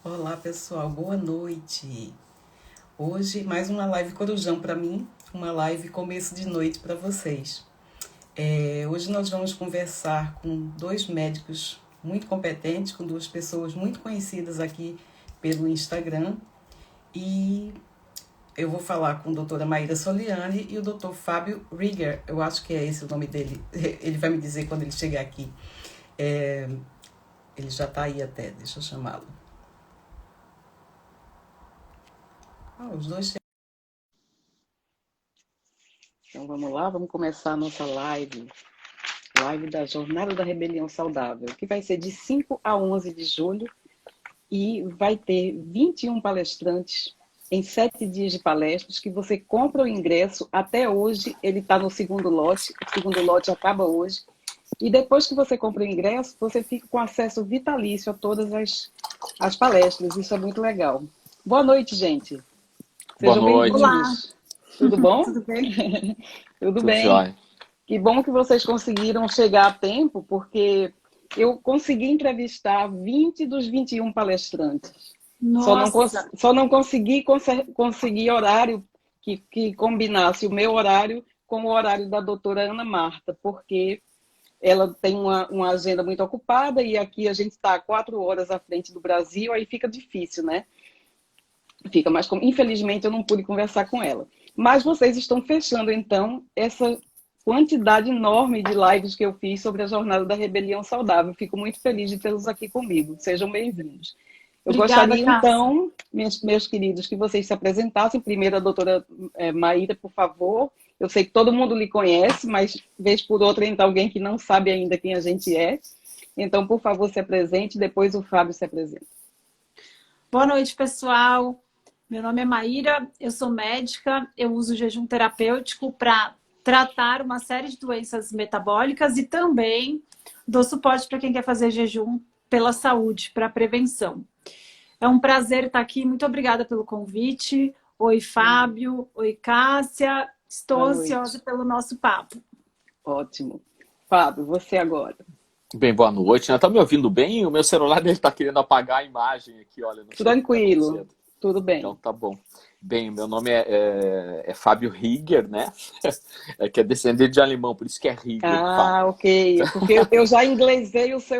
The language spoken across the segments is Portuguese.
Olá pessoal, boa noite. Hoje mais uma live Corujão para mim, uma live começo de noite para vocês. Hoje nós vamos conversar com dois médicos muito competentes, com duas pessoas muito conhecidas aqui pelo Instagram. E eu vou falar com a doutora Maíra Soliani e o doutor Fábio Rieger, eu acho que é esse o nome dele, ele vai me dizer quando ele chegar aqui. Ele já está aí até, deixa eu chamá-lo. Os dois. Então vamos lá, vamos começar a nossa live da Jornada da Rebelião Saudável, que vai ser de 5 a 11 de julho e vai ter 21 palestrantes em 7 dias de palestras, que você compra o ingresso. Até hoje ele está no segundo lote, o segundo lote acaba hoje, e depois que você compra o ingresso, você fica com acesso vitalício a todas as palestras. Isso é muito legal. Boa noite, gente. Boa Sejam noite. Olá, bem-vindos. Tudo bom? tudo bem? Tudo Tudo bem. jóia. Que bom que vocês conseguiram chegar a tempo, porque eu consegui entrevistar 20 dos 21 palestrantes. Nossa, Só não consegui conseguir horário que combinasse o meu horário com o horário da doutora Ana Marta, porque ela tem uma agenda muito ocupada e aqui a gente está 4 horas à frente do Brasil, aí fica difícil, né? Fica, mas infelizmente eu não pude conversar com ela. Mas vocês estão fechando, então, essa quantidade enorme de lives que eu fiz sobre a Jornada da Rebelião Saudável. Fico muito feliz de tê-los aqui comigo. Sejam bem-vindos. Eu obrigada, gostaria, Cássia. então, meus queridos, que vocês se apresentassem. Primeiro, a doutora Maíra, por favor. Eu sei que todo mundo lhe conhece, mas, vez por outra, entra alguém que não sabe ainda quem a gente é. Então, por favor, se apresente. Depois o Fábio se apresenta. Boa noite, pessoal. Meu nome é Maíra, eu sou médica, eu uso jejum terapêutico para tratar uma série de doenças metabólicas e também dou suporte para quem quer fazer jejum pela saúde, para prevenção. É um prazer estar aqui, muito obrigada pelo convite. Oi, Fábio. Oi, Cássia. Estou ansiosa pelo nosso papo. Ótimo. Fábio, você agora. Bem, boa noite. Tá me ouvindo bem? O meu celular dele tá querendo apagar a imagem aqui, olha, não sei o que tá Tranquilo, acontecendo. tudo Então bem. tá bom. Bem, meu nome é Fábio Rieger, né? Que é descendente de alemão, por isso que é Rieger, Ah, Fábio. ok. Porque eu já inglesei Isso,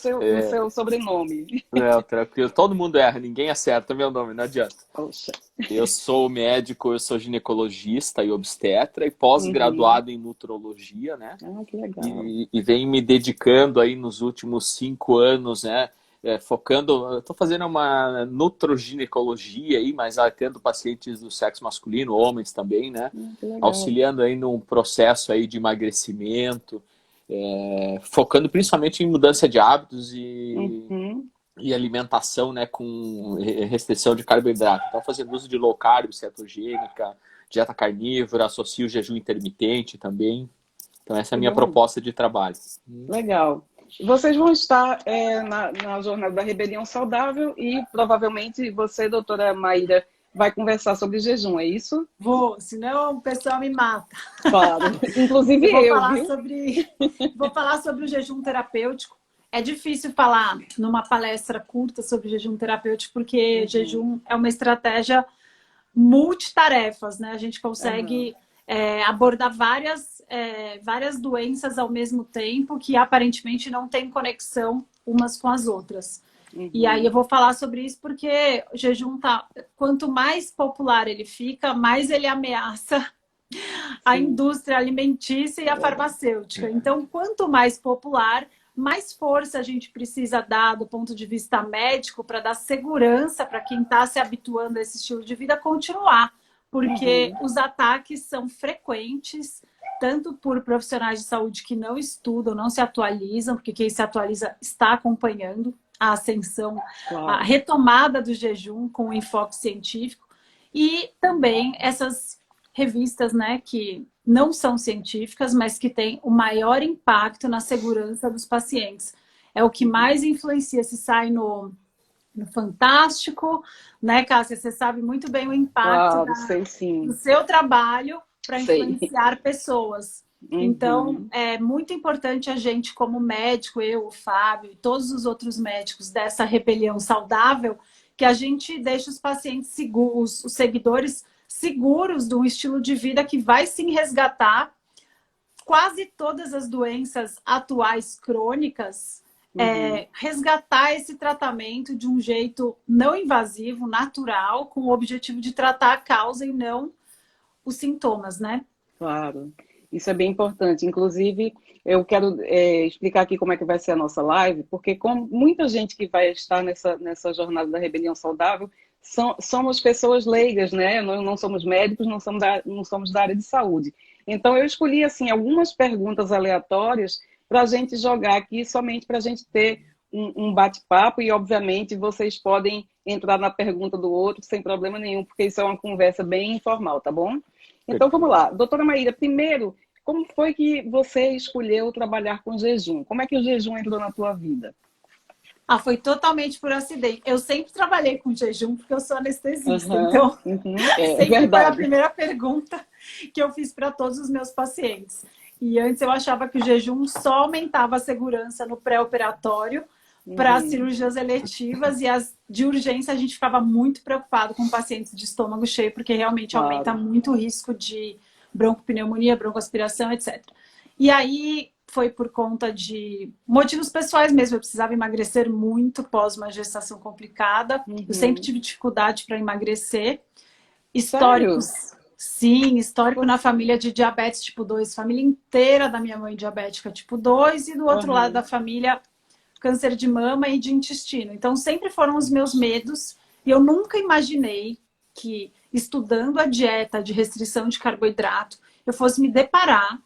o seu sobrenome. tranquilo. Todo mundo erra, ninguém acerta meu nome, não adianta. Poxa. Eu sou médico, eu sou ginecologista e obstetra e Uhum. pós-graduado em nutrologia, né? Ah, que legal. E venho me dedicando aí nos últimos 5 anos, né? Focando, estou fazendo uma nutroginecologia aí, mas atendo pacientes do sexo masculino, homens também, né? Que legal. Auxiliando aí num processo aí de emagrecimento, focando principalmente em mudança de hábitos Uhum. e alimentação, né, com restrição de carboidrato. Então, fazendo uso de low carb, cetogênica, dieta carnívora, associo o jejum intermitente também. Então, essa é a Que minha bom. proposta de trabalho. Legal. Vocês vão estar na Jornada da Rebelião Saudável e provavelmente você, doutora Maíra, vai conversar sobre jejum, é isso? Vou, senão o pessoal me mata. Claro. Inclusive Eu eu, viu? vou falar sobre o jejum terapêutico. É difícil falar numa palestra curta sobre jejum terapêutico, porque jejum é uma estratégia multitarefas, né? A gente Uhum. consegue abordar várias doenças ao mesmo tempo que aparentemente não têm conexão umas com as outras. E aí eu vou falar sobre isso porque o jejum quanto mais popular ele fica, mais ele ameaça a Sim, indústria alimentícia e a farmacêutica. Então, quanto mais popular, mais força a gente precisa dar do ponto de vista médico para dar segurança para quem está se habituando a esse estilo de vida continuar, porque os ataques são frequentes, tanto por profissionais de saúde que não estudam, não se atualizam, porque quem se atualiza está acompanhando a ascensão, claro. a retomada do jejum com o enfoque científico, e também essas revistas, né, que não são científicas, mas que têm o maior impacto na segurança dos pacientes. É o que mais influencia, se sai no Fantástico, né, Cássia? Você sabe muito bem o impacto Claro, sei do sim. seu trabalho para Sei. influenciar pessoas. Então, é muito importante a gente, como médico, eu, o Fábio e todos os outros médicos dessa rebelião saudável, que a gente deixe os pacientes seguros, os seguidores seguros de um estilo de vida que vai sim resgatar quase todas as doenças atuais crônicas, resgatar esse tratamento de um jeito não invasivo, natural, com o objetivo de tratar a causa e não os sintomas, né? Claro, isso é bem importante. Inclusive, eu quero explicar aqui como é que vai ser a nossa live, porque como muita gente que vai estar nessa jornada da rebelião saudável somos pessoas leigas, né? Não somos médicos, não somos da área de saúde. Então, eu escolhi assim algumas perguntas aleatórias para a gente jogar aqui, somente para a gente ter um bate-papo e, obviamente, vocês podem entrar na pergunta do outro sem problema nenhum, porque isso é uma conversa bem informal, tá bom? Então, vamos lá. Doutora Maíra, primeiro, como foi que você escolheu trabalhar com jejum? Como é que o jejum entrou na tua vida? Foi totalmente por acidente. Eu sempre trabalhei com jejum porque eu sou anestesista. Então, sempre foi a primeira pergunta que eu fiz para todos os meus pacientes. E antes eu achava que o jejum só aumentava a segurança no pré-operatório para cirurgias eletivas, e as de urgência a gente ficava muito preocupado com pacientes de estômago cheio, porque realmente aumenta muito o risco de broncopneumonia, broncoaspiração, etc. E aí foi por conta de motivos pessoais mesmo. Eu precisava emagrecer muito pós uma gestação complicada. Eu sempre tive dificuldade para emagrecer. Históricos. Sério? Sim, histórico na família de diabetes tipo 2. Família inteira da minha mãe diabética tipo 2 e do outro lado da família câncer de mama e de intestino. Então sempre foram os meus medos, e eu nunca imaginei que, estudando a dieta de restrição de carboidrato, eu fosse me deparar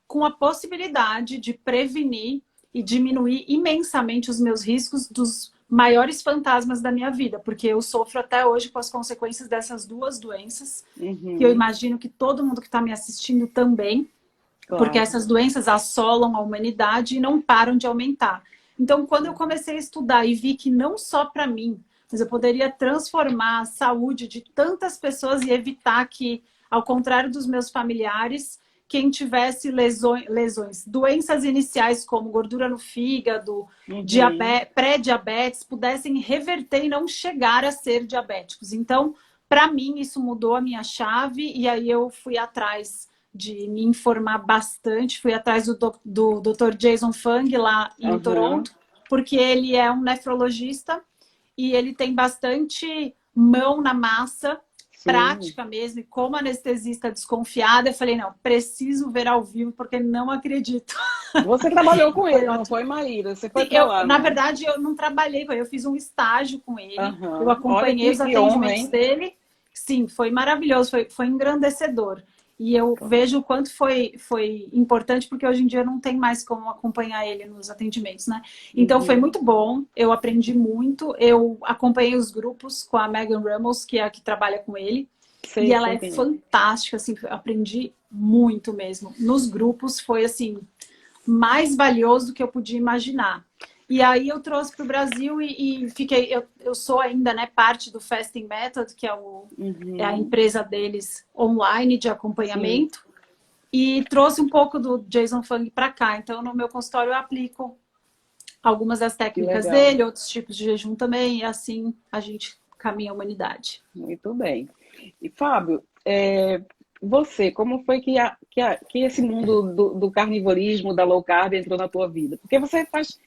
com a possibilidade de prevenir e diminuir imensamente os meus riscos dos maiores fantasmas da minha vida, porque eu sofro até hoje com as consequências dessas duas doenças, que eu imagino que todo mundo que está me assistindo também, porque essas doenças assolam a humanidade e não param de aumentar. Então, quando eu comecei a estudar e vi que não só para mim, mas eu poderia transformar a saúde de tantas pessoas e evitar que, ao contrário dos meus familiares, quem tivesse lesões, doenças iniciais como gordura no fígado, pré-diabetes, pudessem reverter e não chegar a ser diabéticos. Então, para mim, isso mudou a minha chave, e aí eu fui atrás de me informar bastante, fui atrás do Dr. Jason Fung lá em Toronto, porque ele é um nefrologista e ele tem bastante mão na massa, prática mesmo, e como anestesista desconfiada, eu falei, não, preciso ver ao vivo, porque não acredito. Você trabalhou com ele, não foi, Maíra? Você foi pra lá, na verdade, eu não trabalhei com ele, eu fiz um estágio com ele, eu acompanhei os atendimentos dele. Sim, foi maravilhoso, foi engrandecedor. E eu vejo o quanto foi importante, porque hoje em dia não tem mais como acompanhar ele nos atendimentos, né? Então foi muito bom, eu aprendi muito, eu acompanhei os grupos com a Megan Ramos, que é a que trabalha com ele, e ela é fantástica, assim, aprendi muito mesmo. Nos grupos foi, assim, mais valioso do que eu podia imaginar. E aí eu trouxe para o Brasil e fiquei... Eu sou ainda, né, parte do Fasting Method, que é a empresa deles online de acompanhamento. E trouxe um pouco do Jason Fung para cá. Então, no meu consultório, eu aplico algumas das técnicas dele, outros tipos de jejum também. E assim a gente caminha a humanidade. Muito bem. E, Fábio, você, como foi que esse mundo do carnivorismo, da low carb entrou na tua vida? Porque você faz...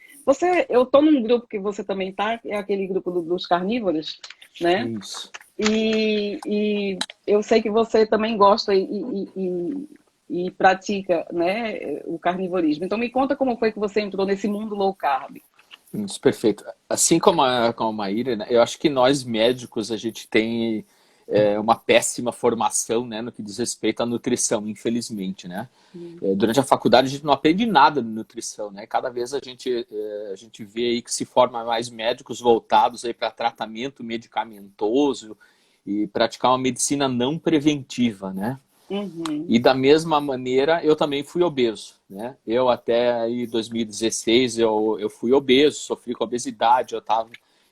eu estou num grupo que você também está, é aquele grupo dos carnívoros, né? Isso. E eu sei que você também gosta e pratica, né, o carnivorismo. Então me conta como foi que você entrou nesse mundo low carb. Isso, perfeito. Assim como a Maíra, né, eu acho que nós médicos, a gente tem uma péssima formação, né, no que diz respeito à nutrição, infelizmente, né? Durante a faculdade a gente não aprende nada de nutrição, né? Cada vez a gente vê aí que se forma mais médicos voltados aí para tratamento medicamentoso e praticar uma medicina não preventiva, né? E da mesma maneira eu também fui obeso, né? Eu até aí 2016 eu fui obeso, sofri com obesidade,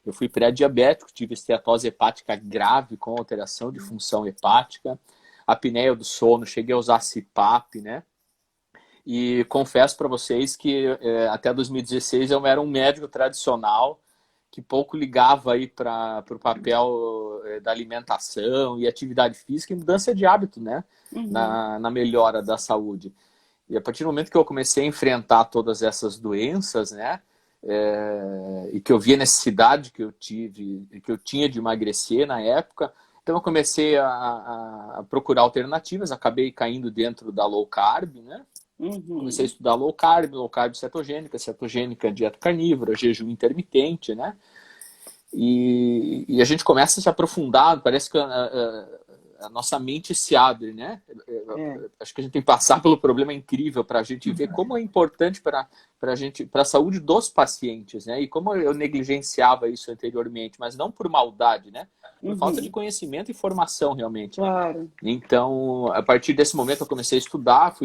eu fui pré-diabético, tive esteatose hepática grave com alteração de função hepática, apneia do sono, cheguei a usar CPAP, né? E confesso para vocês que até 2016 eu era um médico tradicional que pouco ligava aí para o papel da alimentação e atividade física e mudança de hábito, né? Na melhora da saúde. E a partir do momento que eu comecei a enfrentar todas essas doenças, né? E que eu vi a necessidade que eu tinha de emagrecer na época, então eu comecei a procurar alternativas, acabei caindo dentro da low carb, né? Comecei a estudar low carb cetogênica, dieta carnívora, jejum intermitente, né? E a gente começa a se aprofundar, parece que a nossa mente se abre, né? Acho que a gente tem que passar pelo problema incrível para a gente ver como é importante para a saúde dos pacientes, né? E como eu negligenciava isso anteriormente, mas não por maldade, né? Por falta de conhecimento e formação, realmente. Claro. Então, a partir desse momento eu comecei a estudar,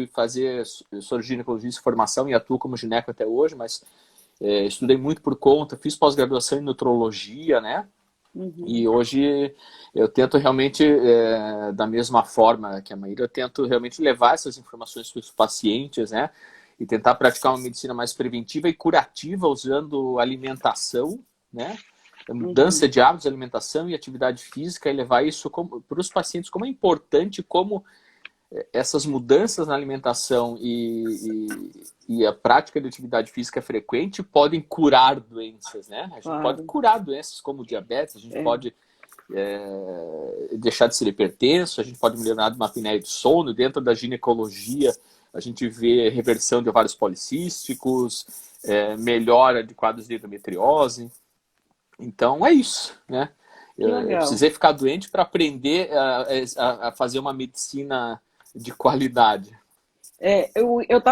eu sou ginecologista de formação e atuo como gineco até hoje, mas estudei muito por conta, fiz pós-graduação em nutrologia, né? E hoje eu tento realmente, da mesma forma que a Maíra, eu tento realmente levar essas informações para os pacientes, né? E tentar praticar uma medicina mais preventiva e curativa usando alimentação, né? Mudança de hábitos, alimentação e atividade física e levar isso para os pacientes como é importante, como essas mudanças na alimentação e a prática de atividade física frequente podem curar doenças, né? A gente pode curar doenças como diabetes, a gente pode deixar de ser hipertenso, a gente pode melhorar de uma apneia de sono. Dentro da ginecologia, a gente vê reversão de ovários policísticos, melhora de quadros de endometriose. Então, é isso, né? Eu precisei ficar doente para aprender a fazer uma medicina de qualidade.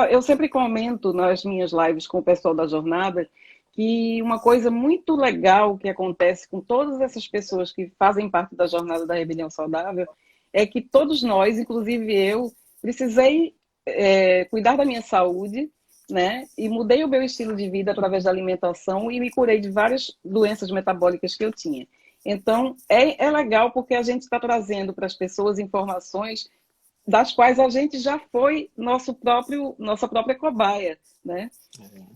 Eu sempre comento nas minhas lives com o pessoal da jornada que uma coisa muito legal que acontece com todas essas pessoas que fazem parte da jornada da Rebelião Saudável é que todos nós, inclusive eu, precisei cuidar da minha saúde, né? E mudei o meu estilo de vida através da alimentação e me curei de várias doenças metabólicas que eu tinha. Então, é legal porque a gente está trazendo para as pessoas informações das quais a gente já foi nossa própria cobaia, né?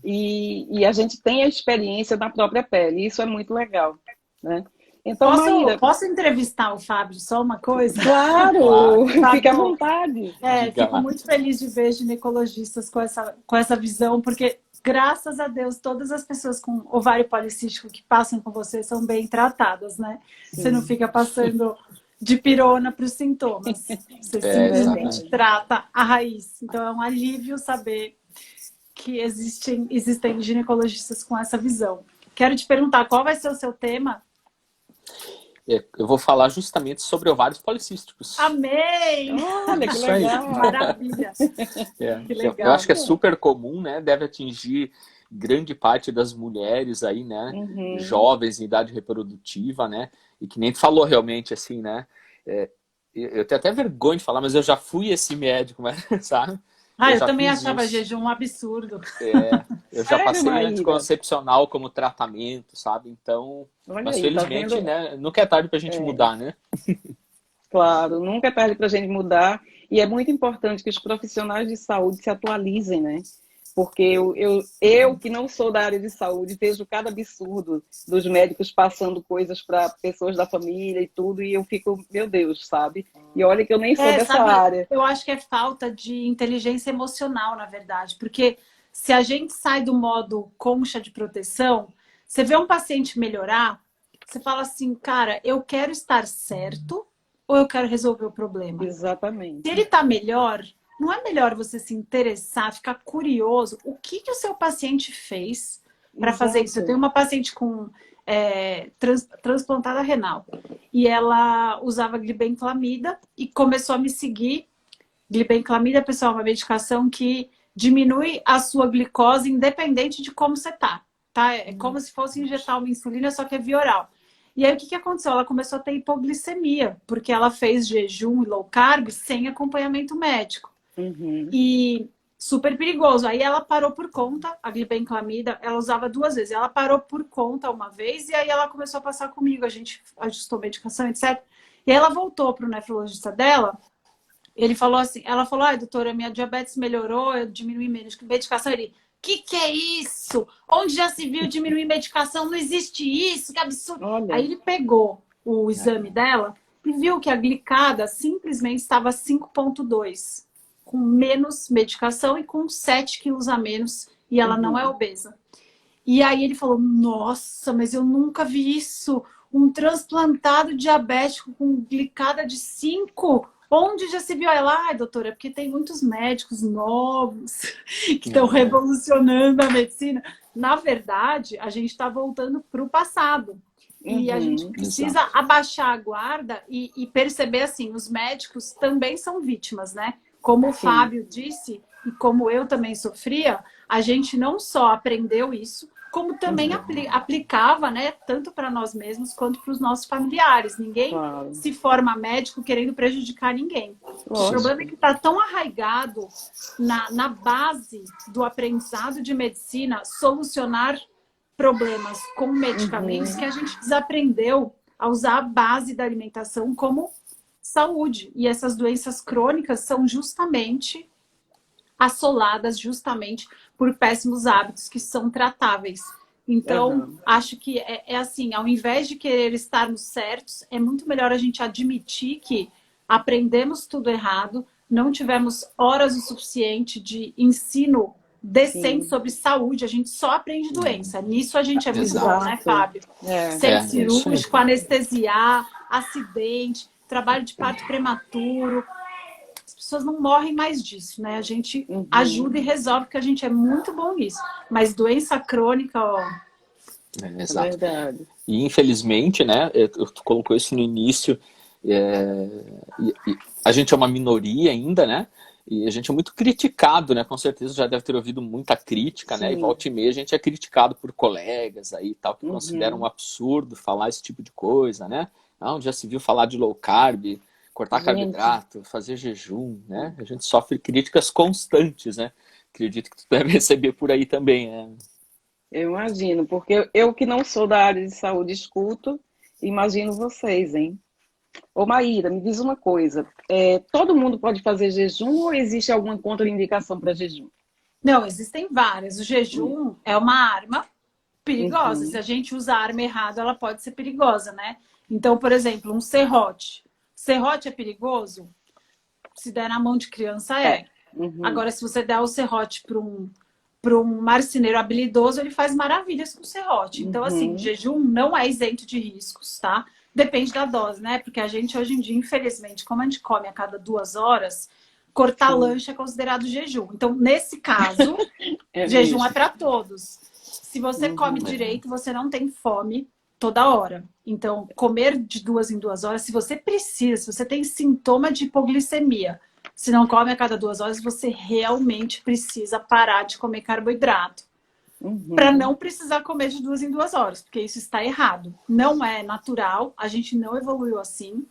E a gente tem a experiência na própria pele. Isso é muito legal, né? Então, posso entrevistar o Fábio só uma coisa? Claro, fique à vontade. Fico muito feliz de ver ginecologistas com essa visão, porque, graças a Deus, todas as pessoas com ovário policístico que passam com você são bem tratadas, né? Sim. Você não fica passando de pirona para os sintomas. Você simplesmente trata a raiz. Então, é um alívio saber que existem ginecologistas com essa visão. Quero te perguntar, qual vai ser o seu tema? Eu vou falar justamente sobre ovários policísticos. Amei! Olha, que legal! Maravilha! Que legal. Eu acho que é super comum, né? Deve atingir grande parte das mulheres aí, né? Jovens em idade reprodutiva, né? E que nem tu falou realmente, assim, né? Eu tenho até vergonha de falar, mas eu já fui esse médico, sabe? Eu também achava jejum um absurdo. Eu já passei anticoncepcional como tratamento, sabe? Então, mas felizmente, né? Nunca é tarde pra gente mudar, né? Claro, nunca é tarde pra gente mudar. E é muito importante que os profissionais de saúde se atualizem, né? Porque eu que não sou da área de saúde, vejo cada absurdo dos médicos passando coisas para pessoas da família e tudo, e eu fico, meu Deus, sabe? E olha que eu nem sou dessa área. Eu acho que é falta de inteligência emocional, na verdade, porque se a gente sai do modo concha de proteção, você vê um paciente melhorar, você fala assim, cara, eu quero estar certo ou eu quero resolver o problema? Exatamente. Se ele está melhor... Não é melhor você se interessar, ficar curioso? O que o seu paciente fez para fazer isso? Eu tenho uma paciente com transplantada renal. E ela usava glibenclamida e começou a me seguir. Glibenclamida, pessoal, é uma medicação que diminui a sua glicose independente de como você tá? É como se fosse injetar uma insulina, só que é via oral. E aí, o que aconteceu? Ela começou a ter hipoglicemia, porque ela fez jejum e low carb sem acompanhamento médico. E super perigoso. Aí ela parou por conta, a glibenclamida, ela usava 2 vezes. Ela parou por conta uma vez e aí ela começou a passar comigo. A gente ajustou a medicação, etc. E aí ela voltou para o nefrologista dela Ele falou assim, ela falou, ai, doutora, minha diabetes melhorou, eu diminui menos medicação. Ele, que é isso? Onde já se viu diminuir medicação? Não existe isso, que absurdo. Olha. Aí ele pegou o exame dela e viu que a glicada simplesmente estava 5,2, com menos medicação e com 7 quilos a menos, e ela não é obesa. E aí ele falou, nossa, mas eu nunca vi isso. Um transplantado diabético com glicada de 5. Onde já se viu? Ela, doutora, é porque tem muitos médicos novos que estão revolucionando a medicina. Na verdade, a gente está voltando para o passado. E a gente precisa abaixar a guarda e perceber assim, os médicos também são vítimas, né? Como o Fábio disse, e como eu também sofria, a gente não só aprendeu isso, como também aplicava, né, tanto para nós mesmos quanto para os nossos familiares. Ninguém se forma médico querendo prejudicar ninguém. O problema é que está tão arraigado na base do aprendizado de medicina, solucionar problemas com medicamentos, que a gente desaprendeu a usar a base da alimentação como saúde. E essas doenças crônicas são justamente assoladas justamente por péssimos hábitos que são tratáveis. Então, acho que é assim, ao invés de querer estarmos certos, é muito melhor a gente admitir que aprendemos tudo errado, não tivemos horas o suficiente de ensino decente sobre saúde, a gente só aprende doença. Nisso a gente é muito bom, né, Fábio? Centro cirúrgico, anestesiar, acidente, trabalho de parto prematuro. As pessoas não morrem mais disso, né? A gente ajuda e resolve, porque a gente é muito bom nisso. Mas doença crônica, ó... Exato. É verdade. E infelizmente, né, tu colocou isso no início, a gente é uma minoria ainda, né? E a gente é muito criticado, né? Com certeza já deve ter ouvido muita crítica, né? E volta e meia a gente é criticado por colegas aí e tal, que consideram um absurdo falar esse tipo de coisa, né? Não, já se viu falar de low carb, cortar carboidrato, fazer jejum, né? A gente sofre críticas constantes, né? Acredito que tu deve receber por aí também, né? Eu imagino, porque eu que não sou da área de saúde escuto, imagino vocês, hein? Ô Maíra, me diz uma coisa, todo mundo pode fazer jejum ou existe alguma contraindicação para jejum? Não, existem várias. O jejum é uma arma perigosa. Se a gente usa a arma errada, ela pode ser perigosa, né? Então, por exemplo, um serrote. Serrote é perigoso? Se der na mão de criança, é. Agora, se você der o serrote para um marceneiro habilidoso, ele faz maravilhas com o serrote. Então, assim, jejum não é isento de riscos, tá? Depende da dose, né? Porque a gente, hoje em dia, infelizmente, como a gente come a cada 2 horas, cortar lanche é considerado jejum. Então, nesse caso, jejum é para todos. Se você come direito, você não tem fome toda hora. Então, comer de 2 em 2 horas, se você precisa, se você tem sintoma de hipoglicemia, se não come a cada 2 horas, você realmente precisa parar de comer carboidrato. Para não precisar comer de 2 em 2 horas, porque isso está errado. Não é natural, a gente não evoluiu assim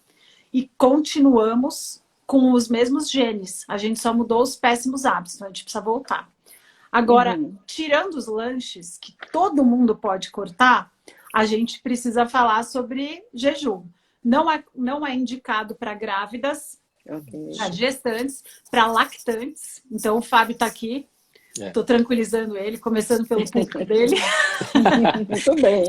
e continuamos com os mesmos genes. A gente só mudou os péssimos hábitos, então a gente precisa voltar. Agora, tirando os lanches, que todo mundo pode cortar, a gente precisa falar sobre jejum. Não é indicado para grávidas, para gestantes, para lactantes. Então, o Fábio está aqui. Estou tranquilizando ele, começando pelo público dele. Muito bem.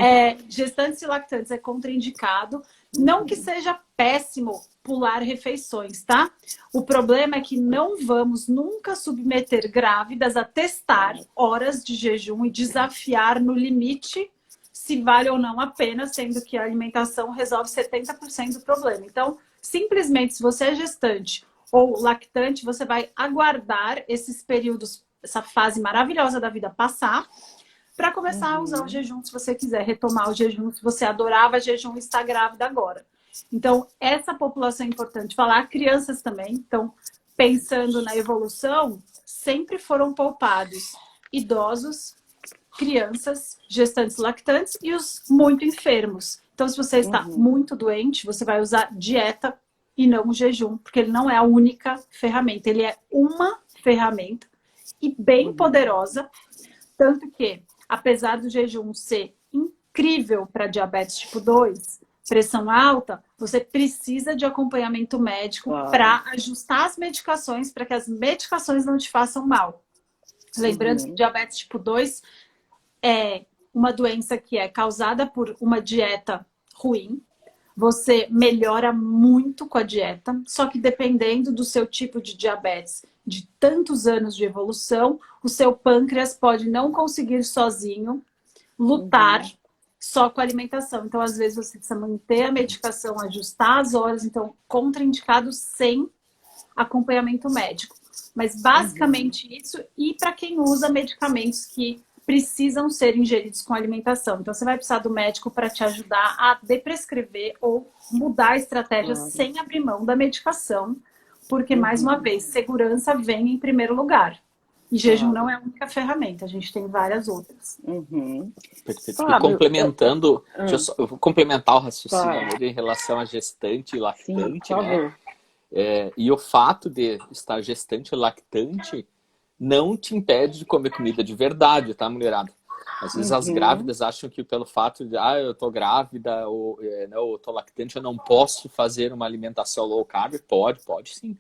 Gestantes e lactantes é contraindicado. Não que seja péssimo pular refeições, tá? O problema é que não vamos nunca submeter grávidas a testar horas de jejum e desafiar no limite se vale ou não a pena, sendo que a alimentação resolve 70% do problema. Então, simplesmente, se você é gestante ou lactante, você vai aguardar esses períodos, essa fase maravilhosa da vida passar, para começar a usar o jejum, se você quiser retomar o jejum, se você adorava jejum e está grávida agora. Então, essa população é importante falar, crianças também. Então, pensando na evolução, sempre foram poupados idosos, crianças, gestantes lactantes e os muito enfermos. Então, se você está muito doente, você vai usar dieta e não o jejum, porque ele não é a única ferramenta, ele é uma ferramenta e bem poderosa, tanto que, apesar do jejum ser incrível para diabetes tipo 2, pressão alta, você precisa de acompanhamento médico para ajustar as medicações, para que as medicações não te façam mal. Lembrando que diabetes tipo 2 é uma doença que é causada por uma dieta ruim. Você melhora muito com a dieta, só que dependendo do seu tipo de diabetes, de tantos anos de evolução, o seu pâncreas pode não conseguir sozinho lutar só com a alimentação. Então, às vezes, você precisa manter a medicação, ajustar as horas, então, contraindicado sem acompanhamento médico. Mas, basicamente, isso, e para quem usa medicamentos que precisam ser ingeridos com alimentação. Então, você vai precisar do médico para te ajudar a deprescrever ou mudar a estratégia sem abrir mão da medicação, porque, mais uma vez, segurança vem em primeiro lugar. E jejum não é a única ferramenta, a gente tem várias outras. Perfeito. E complementando, eu vou complementar o raciocínio em relação a gestante e lactante, né? E o fato de estar gestante e lactante não te impede de comer comida de verdade, tá, mulherada? Às vezes as grávidas acham que pelo fato de, eu tô grávida ou eu tô lactante, eu não posso fazer uma alimentação low carb. Pode sim.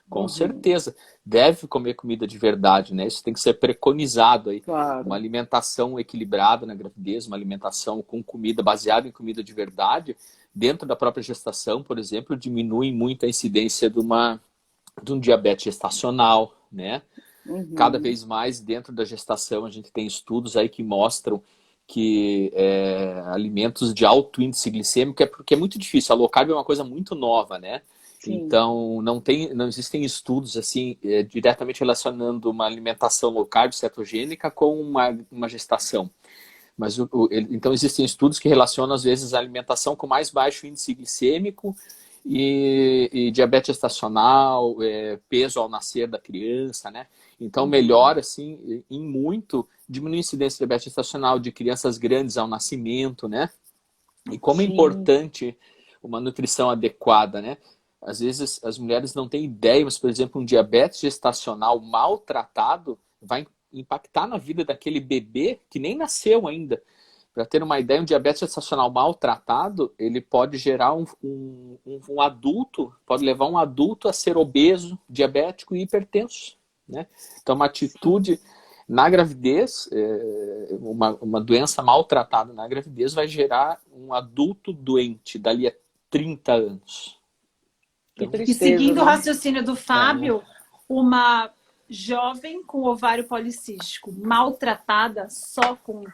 Com certeza. Deve comer comida de verdade, né? Isso tem que ser preconizado aí. Uma alimentação equilibrada na gravidez, uma alimentação com comida baseada em comida de verdade, dentro da própria gestação, por exemplo, diminui muito a incidência de um diabetes gestacional, né? Cada vez mais dentro da gestação a gente tem estudos aí que mostram que alimentos de alto índice glicêmico, porque é muito difícil. A low carb é uma coisa muito nova, né? Então, não existem estudos assim diretamente relacionando uma alimentação low carb cetogênica com uma gestação. Mas então existem estudos que relacionam às vezes a alimentação com mais baixo índice glicêmico e diabetes gestacional, peso ao nascer da criança, né? Então melhora assim em muito, diminui a incidência de diabetes gestacional de crianças grandes ao nascimento, né? E como é importante uma nutrição adequada, né? Às vezes as mulheres não têm ideia, mas, por exemplo, um diabetes gestacional maltratado vai impactar na vida daquele bebê que nem nasceu ainda. Para ter uma ideia, um diabetes gestacional maltratado, ele pode gerar um adulto, pode levar um adulto a ser obeso, diabético e hipertenso, né? Então, uma atitude na gravidez, uma doença maltratada na gravidez vai gerar um adulto doente dali a 30 anos. E seguindo o raciocínio do Fábio, uma jovem com ovário policístico maltratada só com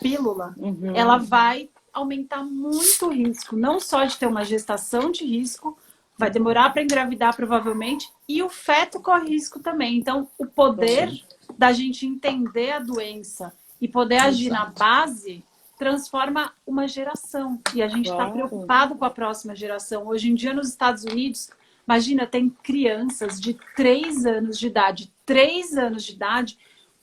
pílula, ela vai aumentar muito o risco, não só de ter uma gestação de risco, vai demorar para engravidar provavelmente, e o feto corre risco também. Então, o poder da gente entender a doença e poder agir na base transforma uma geração. E a gente está preocupado com a próxima geração. Hoje em dia, nos Estados Unidos, imagina, tem crianças de 3 anos de idade,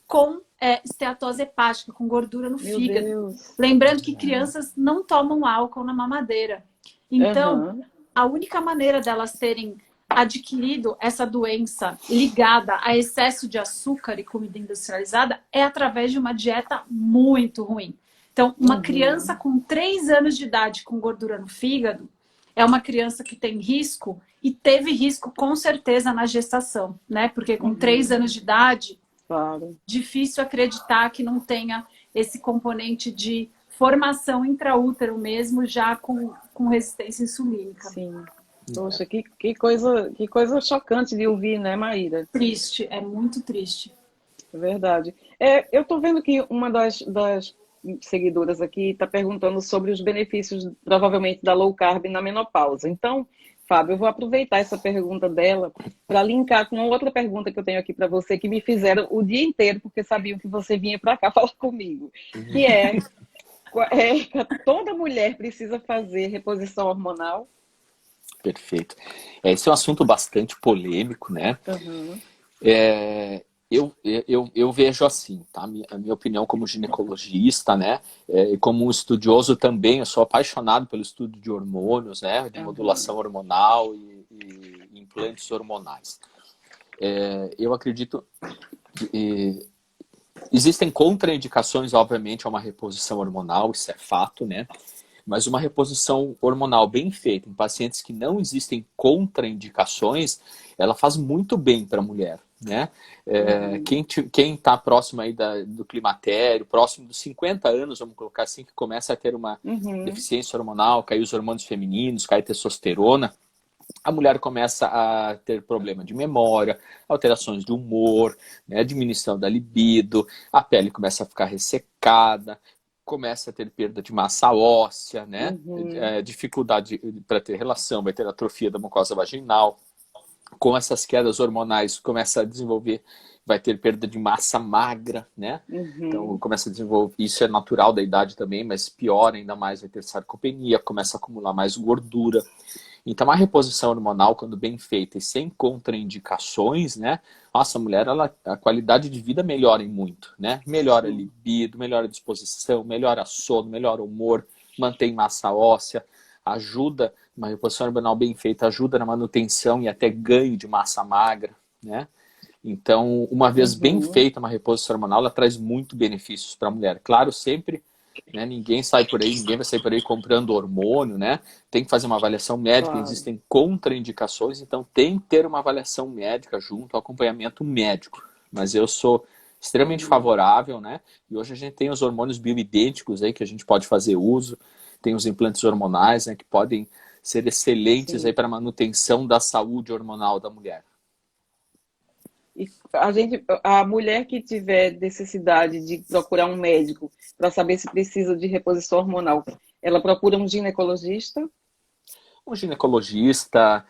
com esteatose hepática, com gordura no fígado. Deus. Lembrando que crianças não tomam álcool na mamadeira. Então, a única maneira delas terem adquirido essa doença ligada a excesso de açúcar e comida industrializada é através de uma dieta muito ruim. Então, uma criança com 3 anos de idade com gordura no fígado é uma criança que tem risco e teve risco com certeza na gestação, né? Porque com 3 anos de idade, difícil acreditar que não tenha esse componente de formação intraútero mesmo, já com resistência insulínica. Sim. Poxa, que coisa chocante de ouvir, né, Maíra? Triste, é muito triste. É verdade. Eu estou vendo que uma das seguidoras aqui está perguntando sobre os benefícios, provavelmente, da low carb na menopausa. Então, Fábio, eu vou aproveitar essa pergunta dela para linkar com outra pergunta que eu tenho aqui para você, que me fizeram o dia inteiro, porque sabiam que você vinha para cá falar comigo. Que toda mulher precisa fazer reposição hormonal? Perfeito. Esse é um assunto bastante polêmico, né? Eu vejo assim, tá? A minha opinião como ginecologista, né? E como um estudioso também, eu sou apaixonado pelo estudo de hormônios, né? De modulação hormonal e implantes hormonais. Eu acredito que existem contraindicações, obviamente, a uma reposição hormonal, isso é fato, né? Mas uma reposição hormonal bem feita em pacientes que não existem contraindicações, ela faz muito bem para a mulher, né? Quem está próximo aí do climatério, próximo dos 50 anos, vamos colocar assim, que começa a ter uma deficiência hormonal, cair os hormônios femininos, cair testosterona, a mulher começa a ter problema de memória, alterações de humor, né, diminuição da libido, a pele começa a ficar ressecada, começa a ter perda de massa óssea, né, dificuldade para ter relação, vai ter atrofia da mucosa vaginal. Com essas quedas hormonais, começa a desenvolver, vai ter perda de massa magra, né? Então, começa a desenvolver, isso é natural da idade também, mas pior ainda mais, vai ter sarcopenia, começa a acumular mais gordura. Então, a reposição hormonal, quando bem feita e sem contraindicações, né? Nossa, a mulher, a qualidade de vida melhora em muito, né? Melhora a libido, melhora a disposição, melhora sono, melhora o humor, mantém massa óssea, ajuda, uma reposição hormonal bem feita ajuda na manutenção e até ganho de massa magra, né? Então, uma vez bem feita uma reposição hormonal, ela traz muito benefícios para a mulher. Claro, sempre, né? Ninguém vai sair por aí comprando hormônio, né? Tem que fazer uma avaliação médica, existem contraindicações, então tem que ter uma avaliação médica junto ao acompanhamento médico. Mas eu sou extremamente favorável, né? E hoje a gente tem os hormônios bioidênticos aí que a gente pode fazer uso, tem os implantes hormonais, né, que podem ser excelentes aí para a manutenção da saúde hormonal da mulher. E a mulher que tiver necessidade de procurar um médico para saber se precisa de reposição hormonal, ela procura um ginecologista? Um ginecologista,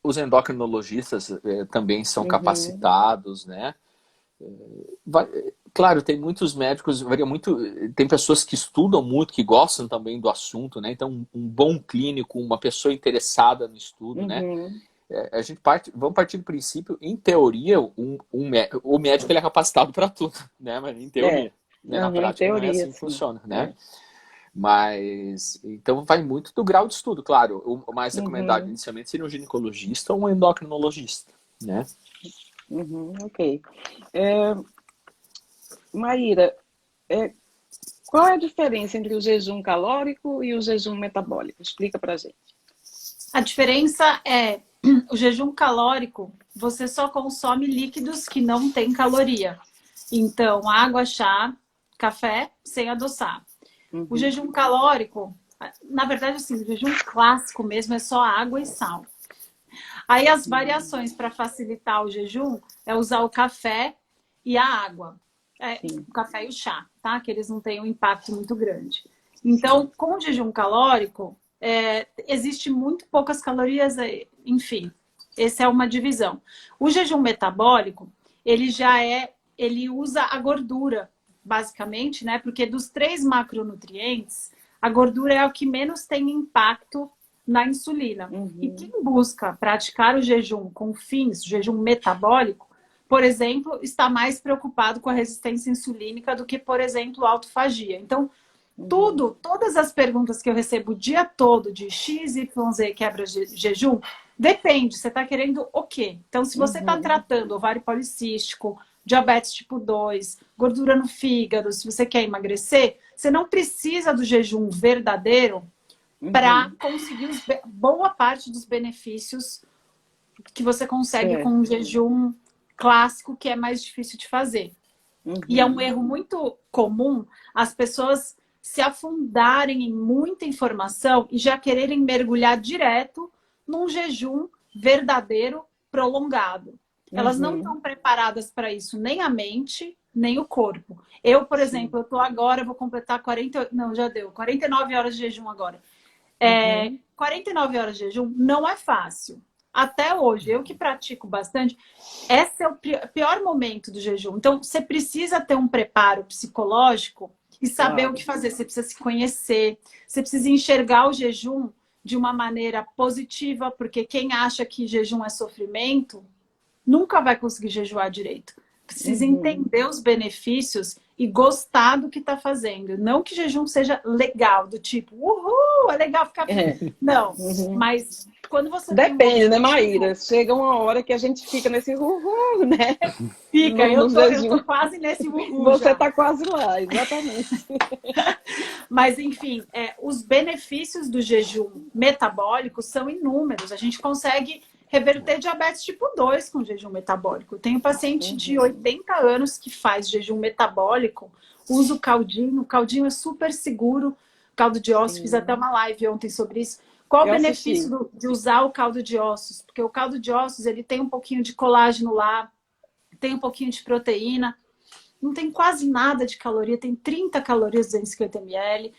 os endocrinologistas também são capacitados, né? Claro, tem muitos médicos, varia muito, tem pessoas que estudam muito, que gostam também do assunto, né? Então, um bom clínico, uma pessoa interessada no estudo, né? Vamos partir do princípio, em teoria, o médico ele é capacitado para tudo, né? Mas em teoria, né? Na prática teoria, não é assim que funciona, né? Mas, então vai muito do grau de estudo, claro. O mais recomendado inicialmente seria um ginecologista ou um endocrinologista, né? Ok. Maíra, qual é a diferença entre o jejum calórico e o jejum metabólico? Explica pra gente. A diferença é, o jejum calórico, você só consome líquidos que não têm caloria. Então, água, chá, café, sem adoçar. O jejum calórico, na verdade, assim, o jejum clássico mesmo é só água e sal. Aí as variações para facilitar o jejum é usar o café e a água. O café e o chá, tá? Que eles não têm um impacto muito grande. Então, com o jejum calórico, existe muito poucas calorias, enfim, essa é uma divisão. O jejum metabólico, ele usa a gordura, basicamente, né? Porque dos 3 macronutrientes, a gordura é o que menos tem impacto na insulina. E quem busca praticar o jejum com fins, jejum metabólico, por exemplo, está mais preocupado com a resistência insulínica do que, por exemplo, autofagia. Então, todas as perguntas que eu recebo o dia todo de X, Y, Z quebra jejum, depende, você está querendo o quê? Então, se você está tratando ovário policístico, diabetes tipo 2, gordura no fígado, se você quer emagrecer, você não precisa do jejum verdadeiro para conseguir boa parte dos benefícios que você consegue com um jejum clássico, que é mais difícil de fazer. E é um erro muito comum as pessoas se afundarem em muita informação e já quererem mergulhar direto num jejum verdadeiro prolongado. Elas não estão preparadas para isso, nem a mente, nem o corpo. Eu, por exemplo, vou completar 49 horas de jejum agora. 49 horas de jejum não é fácil. Até hoje, eu que pratico bastante, esse é o pior momento do jejum. Então, você precisa ter um preparo psicológico e saber o que fazer. Você precisa se conhecer, você precisa enxergar o jejum de uma maneira positiva, porque quem acha que jejum é sofrimento, nunca vai conseguir jejuar direito. Precisa entender os benefícios e gostar do que está fazendo. Não que jejum seja legal, do tipo, uhul, é legal ficar... Não, mas Quando você Depende, né, Maíra? Chega uma hora que a gente fica nesse né? Fica, eu tô quase nesse Você está quase lá, exatamente. Mas, enfim, os benefícios do jejum metabólico são inúmeros. A gente consegue reverter diabetes tipo 2 com jejum metabólico. Tem um paciente de 80 anos que faz jejum metabólico, usa o caldinho é super seguro, caldo de ossos, fiz até uma live ontem sobre isso. Qual o benefício de usar o caldo de ossos? Porque o caldo de ossos, ele tem um pouquinho de colágeno lá, tem um pouquinho de proteína, não tem quase nada de caloria, tem 30 calorias, 250 ml.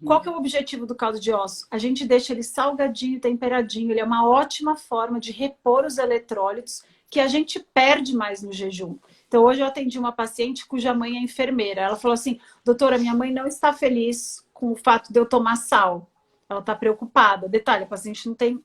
Qual que é o objetivo do caldo de ossos? A gente deixa ele salgadinho, temperadinho, ele é uma ótima forma de repor os eletrólitos que a gente perde mais no jejum. Então, hoje eu atendi uma paciente cuja mãe é enfermeira. Ela falou assim, doutora, minha mãe não está feliz com o fato de eu tomar sal. Ela está preocupada. Detalhe, a paciente não tem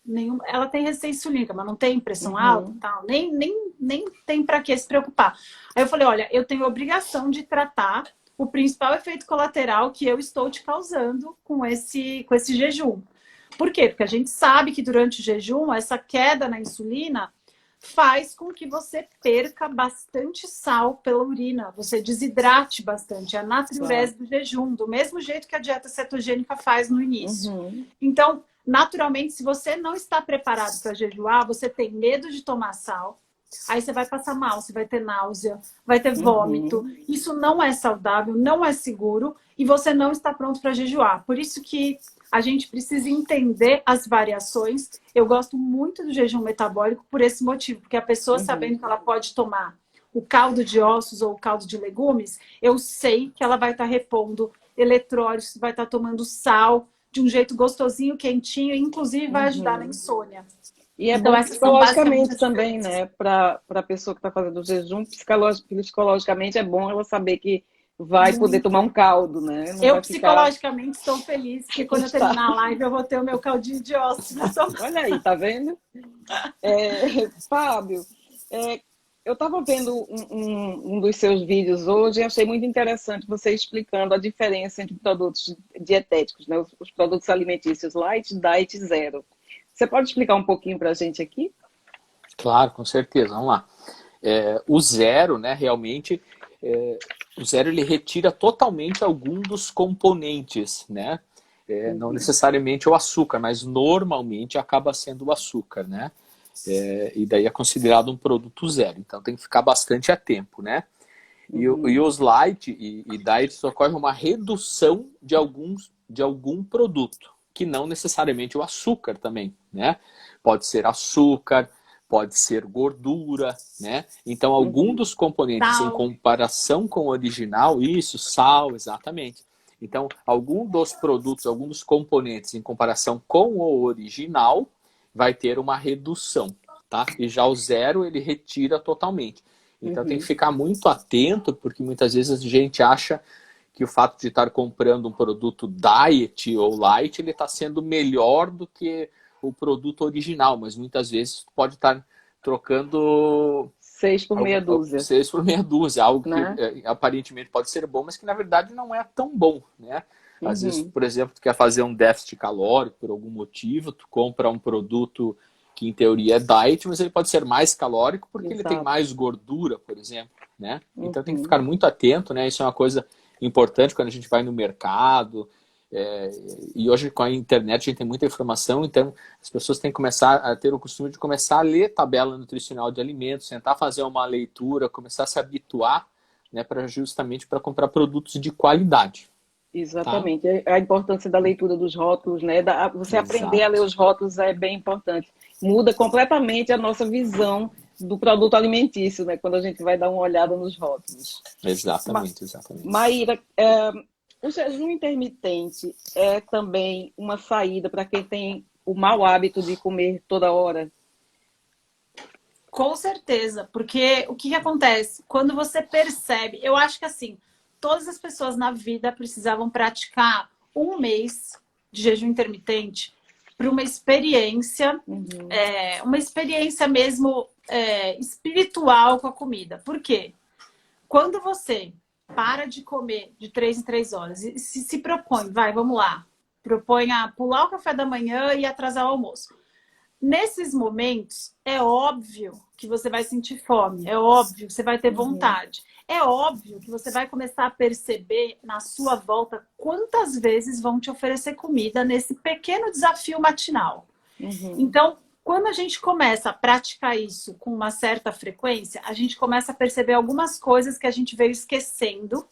nenhum... Ela tem resistência insulínica, mas não tem pressão alta e tal. Nem tem para que se preocupar. Aí eu falei, olha, eu tenho a obrigação de tratar o principal efeito colateral que eu estou te causando com esse jejum. Por quê? Porque a gente sabe que durante o jejum, essa queda na insulina faz com que você perca bastante sal pela urina, você desidrate bastante, é a natriurese do jejum, do mesmo jeito que a dieta cetogênica faz no início. Então, naturalmente, se você não está preparado para jejuar, você tem medo de tomar sal, aí você vai passar mal, você vai ter náusea, vai ter vômito. Isso não é saudável, não é seguro e você não está pronto para jejuar. Por isso que a gente precisa entender as variações. Eu gosto muito do jejum metabólico por esse motivo, porque a pessoa sabendo que ela pode tomar o caldo de ossos ou o caldo de legumes, eu sei que ela vai estar repondo eletrólitos, vai estar tomando sal de um jeito gostosinho, quentinho, e inclusive vai ajudar na insônia. E é então, bom psicologicamente também, né? Para a pessoa que está fazendo o jejum, psicologicamente é bom ela saber que vai poder tomar um caldo, né? Não eu psicologicamente estou feliz, porque quando eu terminar a live eu vou ter o meu caldinho de ossos. Olha aí, tá vendo? Fábio, eu estava vendo um dos seus vídeos hoje e achei muito interessante você explicando a diferença entre produtos dietéticos, né? Os produtos alimentícios light, diet, zero. Você pode explicar um pouquinho para a gente aqui? Claro, com certeza. Vamos lá. O zero, né, realmente, o zero ele retira totalmente algum dos componentes, né? Não necessariamente o açúcar, mas normalmente acaba sendo o açúcar, né? E daí é considerado um produto zero. Então tem que ficar bastante a tempo, né? E os light e diet ocorre uma redução de algum produto, que não necessariamente o açúcar também, né? Pode ser açúcar, pode ser gordura, né? Então, algum dos componentes em comparação com o original, isso, sal, exatamente. Então, algum dos produtos, algum dos componentes em comparação com o original vai ter uma redução, tá? E já o zero, ele retira totalmente. Então, tem que ficar muito atento, porque muitas vezes a gente acha que o fato de estar comprando um produto diet ou light, ele está sendo melhor do que o produto original, mas muitas vezes pode estar trocando 6 por meia dúzia. 6 por meia dúzia, algo que aparentemente pode ser bom, mas que na verdade não é tão bom, né? Às vezes, por exemplo, tu quer fazer um déficit calórico por algum motivo, tu compra um produto que em teoria é diet, mas ele pode ser mais calórico porque ele tem mais gordura, por exemplo, né? Então tem que ficar muito atento, né? Isso é uma coisa importante quando a gente vai no mercado, e hoje com a internet a gente tem muita informação, então as pessoas têm que começar a ter o costume de começar a ler tabela nutricional de alimentos, tentar fazer uma leitura, começar a se habituar, né, justamente para comprar produtos de qualidade. Exatamente, a importância da leitura dos rótulos, né? Você aprender a ler os rótulos é bem importante. Muda completamente a nossa visão do produto alimentício, né? Quando a gente vai dar uma olhada nos rótulos. Exatamente. Maíra, o jejum intermitente é também uma saída para quem tem o mau hábito de comer toda hora? Com certeza, porque o que acontece? Quando você percebe, eu acho que assim, todas as pessoas na vida precisavam praticar 1 mês de jejum intermitente para uma experiência, uma experiência mesmo espiritual com a comida. Por quê? Quando você para de comer de 3 em 3 horas e se propõe, vamos lá, propõe a pular o café da manhã e atrasar o almoço. Nesses momentos, é óbvio que você vai sentir fome, é óbvio que você vai ter vontade. É óbvio que você vai começar a perceber na sua volta quantas vezes vão te oferecer comida nesse pequeno desafio matinal. Então, quando a gente começa a praticar isso com uma certa frequência, a gente começa a perceber algumas coisas que a gente veio esquecendo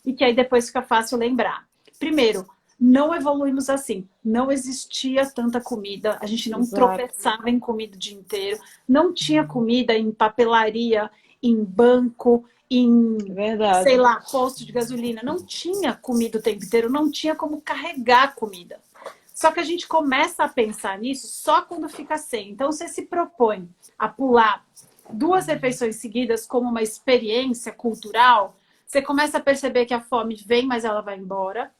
e que aí depois fica fácil lembrar. Primeiro, não evoluímos assim. Não existia tanta comida, a gente não tropeçava em comida o dia inteiro, não tinha comida em papelaria, em banco, em, sei lá, posto de gasolina. Não tinha comida o tempo inteiro, não tinha como carregar comida. Só que a gente começa a pensar nisso só quando fica sem. Então, você se propõe a pular 2 refeições seguidas como uma experiência cultural, você começa a perceber que a fome vem, mas ela vai embora.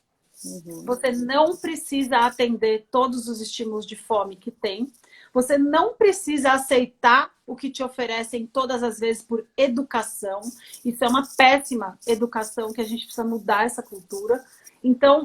Você não precisa atender todos os estímulos de fome que tem. Você não precisa aceitar o que te oferecem todas as vezes por educação. Isso é uma péssima educação que a gente precisa mudar essa cultura. Então,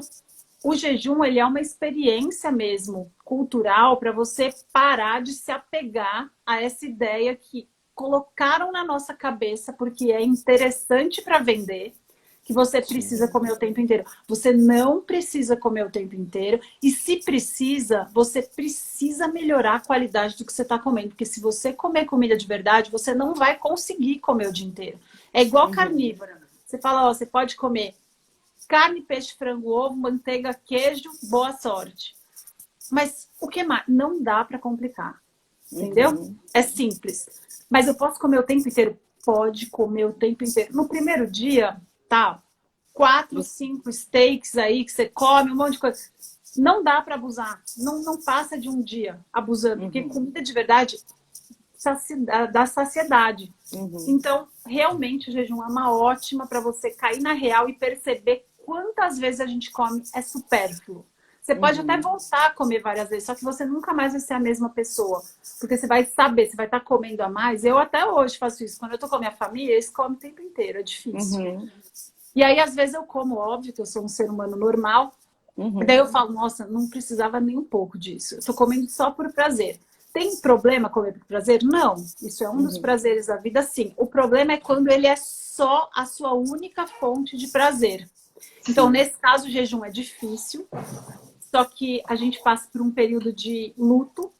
o jejum, ele é uma experiência mesmo cultural para você parar de se apegar a essa ideia que colocaram na nossa cabeça porque é interessante para vender, que você precisa comer o tempo inteiro. Você não precisa comer o tempo inteiro. E se precisa, você precisa melhorar a qualidade do que você está comendo. Porque se você comer comida de verdade, você não vai conseguir comer o dia inteiro. É igual carnívora. Você fala, ó, você pode comer carne, peixe, frango, ovo, manteiga, queijo, boa sorte. Mas o que mais? Não dá para complicar. Entendeu? É simples. Mas eu posso comer o tempo inteiro? Pode comer o tempo inteiro. No primeiro dia, tá? 4, 5 steaks aí que você come, um monte de coisa. Não dá para abusar. Não passa de um dia abusando. Porque comida de verdade dá saciedade. Então, realmente, o jejum é uma ótima para você cair na real e perceber quantas vezes a gente come é supérfluo. Você pode até voltar a comer várias vezes, só que você nunca mais vai ser a mesma pessoa. Porque você vai saber, você vai estar comendo a mais. Eu até hoje faço isso. Quando eu tô com a minha família, eles comem o tempo inteiro. É difícil. E aí, às vezes, eu como, óbvio, que eu sou um ser humano normal. E daí eu falo, nossa, não precisava nem um pouco disso. Eu tô comendo só por prazer. Tem problema comer por prazer? Não. Isso é um dos prazeres da vida, sim. O problema é quando ele é só a sua única fonte de prazer. Então, nesse caso, o jejum é difícil. Só que a gente passa por um período de luto,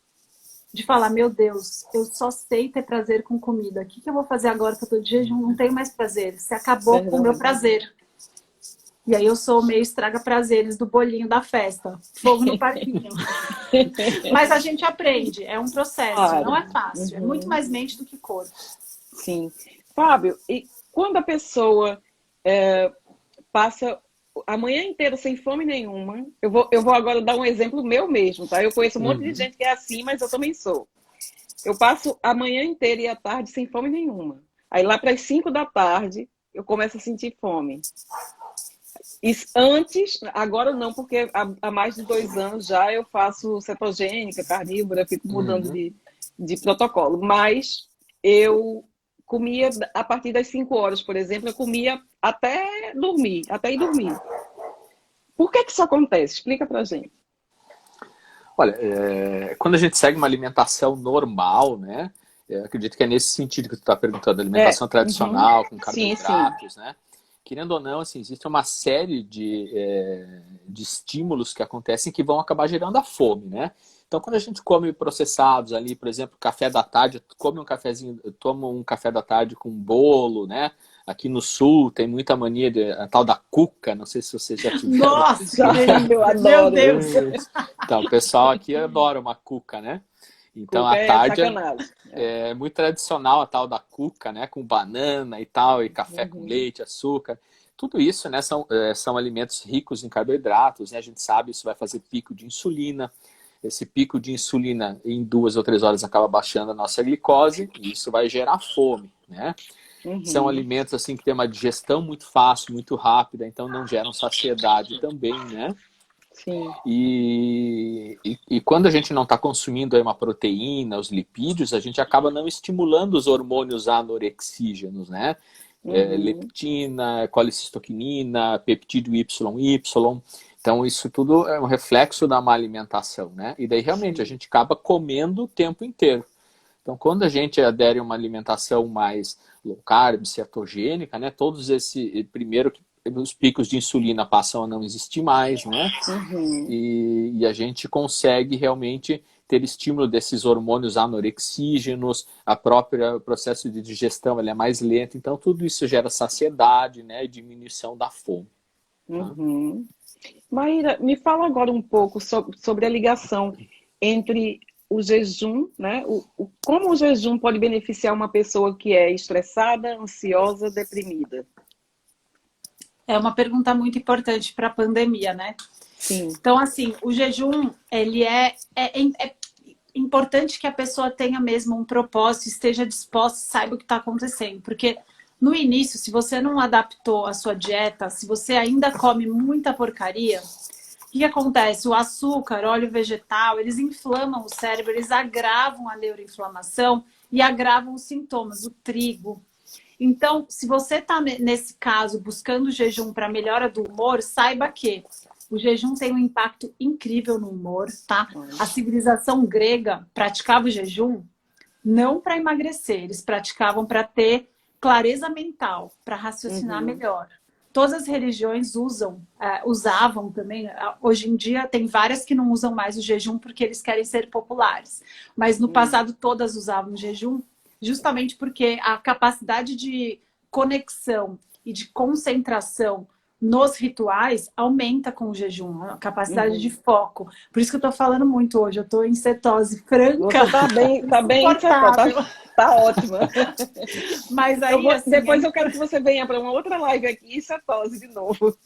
de falar, meu Deus, eu só sei ter prazer com comida. O que eu vou fazer agora que eu tô de jejum? Não tenho mais prazer. Você acabou com o meu prazer. E aí eu sou meio estraga-prazeres do bolinho da festa. Fogo no parquinho. Mas a gente aprende. É um processo. Não é fácil. É muito mais mente do que corpo. Sim. Fábio, e quando a pessoa passa a manhã inteira sem fome nenhuma, eu vou agora dar um exemplo meu mesmo, tá? Eu conheço um monte de gente que é assim, mas eu também sou. Eu passo a manhã inteira e a tarde sem fome nenhuma. Aí lá para as 5 da tarde, eu começo a sentir fome. Antes, agora não, porque há mais de 2 anos já eu faço cetogênica, carnívora, fico mudando de protocolo. Mas eu comia a partir das 5 horas, por exemplo, eu comia até ir dormir. Por que isso acontece? Explica pra gente. Olha, quando a gente segue uma alimentação normal, né? Eu acredito que é nesse sentido que tu está perguntando, alimentação tradicional, com carboidratos, né? Querendo ou não, assim, existe uma série de estímulos que acontecem que vão acabar gerando a fome, né? Então, quando a gente come processados ali, por exemplo, café da tarde, come um cafezinho, toma um café da tarde com bolo, né? Aqui no sul tem muita mania a tal da cuca, não sei se vocês já tiveram. Nossa, eu adoro. Meu Deus! Então, o pessoal aqui adora uma cuca, né? Então, à tarde é muito tradicional a tal da cuca, né? Com banana e tal, e café com leite, açúcar. Tudo isso, né? São alimentos ricos em carboidratos, né? A gente sabe isso vai fazer pico de insulina. Esse pico de insulina em 2 ou 3 horas acaba baixando a nossa glicose e isso vai gerar fome, né? São alimentos assim que têm uma digestão muito fácil, muito rápida, então não geram saciedade também, né? Sim. E quando a gente não está consumindo aí uma proteína, os lipídios, a gente acaba não estimulando os hormônios anorexígenos, leptina, colicistoquinina, peptídeo YY. Então, isso tudo é um reflexo da má alimentação, né? E daí, realmente, a gente acaba comendo o tempo inteiro. Então, quando a gente adere a uma alimentação mais low carb, cetogênica, né? Todos primeiro, os picos de insulina passam a não existir mais, né? E a gente consegue realmente ter estímulo desses hormônios anorexígenos, o processo de digestão ele é mais lento, então tudo isso gera saciedade, né? E diminuição da fome. Maíra, me fala agora um pouco sobre a ligação entre o jejum, né? Como o jejum pode beneficiar uma pessoa que é estressada, ansiosa, deprimida? É uma pergunta muito importante para a pandemia, né? Sim. Então, assim, o jejum, ele é importante que a pessoa tenha mesmo um propósito, esteja disposta, saiba o que está acontecendo. Porque no início, se você não adaptou a sua dieta, se você ainda come muita porcaria, o que acontece? O açúcar, óleo vegetal, eles inflamam o cérebro, eles agravam a neuroinflamação e agravam os sintomas, o trigo. Então, se você está nesse caso buscando jejum para melhora do humor, saiba que o jejum tem um impacto incrível no humor, tá? A civilização grega praticava o jejum não para emagrecer, eles praticavam para ter clareza mental, para raciocinar melhor. Todas as religiões usavam também. Hoje em dia tem várias que não usam mais o jejum porque eles querem ser populares. Mas no passado todas usavam o jejum justamente porque a capacidade de conexão e de concentração nos rituais aumenta com o jejum, a capacidade de foco. Por isso que eu tô falando muito hoje, eu tô em cetose franca. Você tá bem em cetose, tá ótima. Mas aí, assim, depois eu quero que você venha para uma outra live aqui e cetose de novo.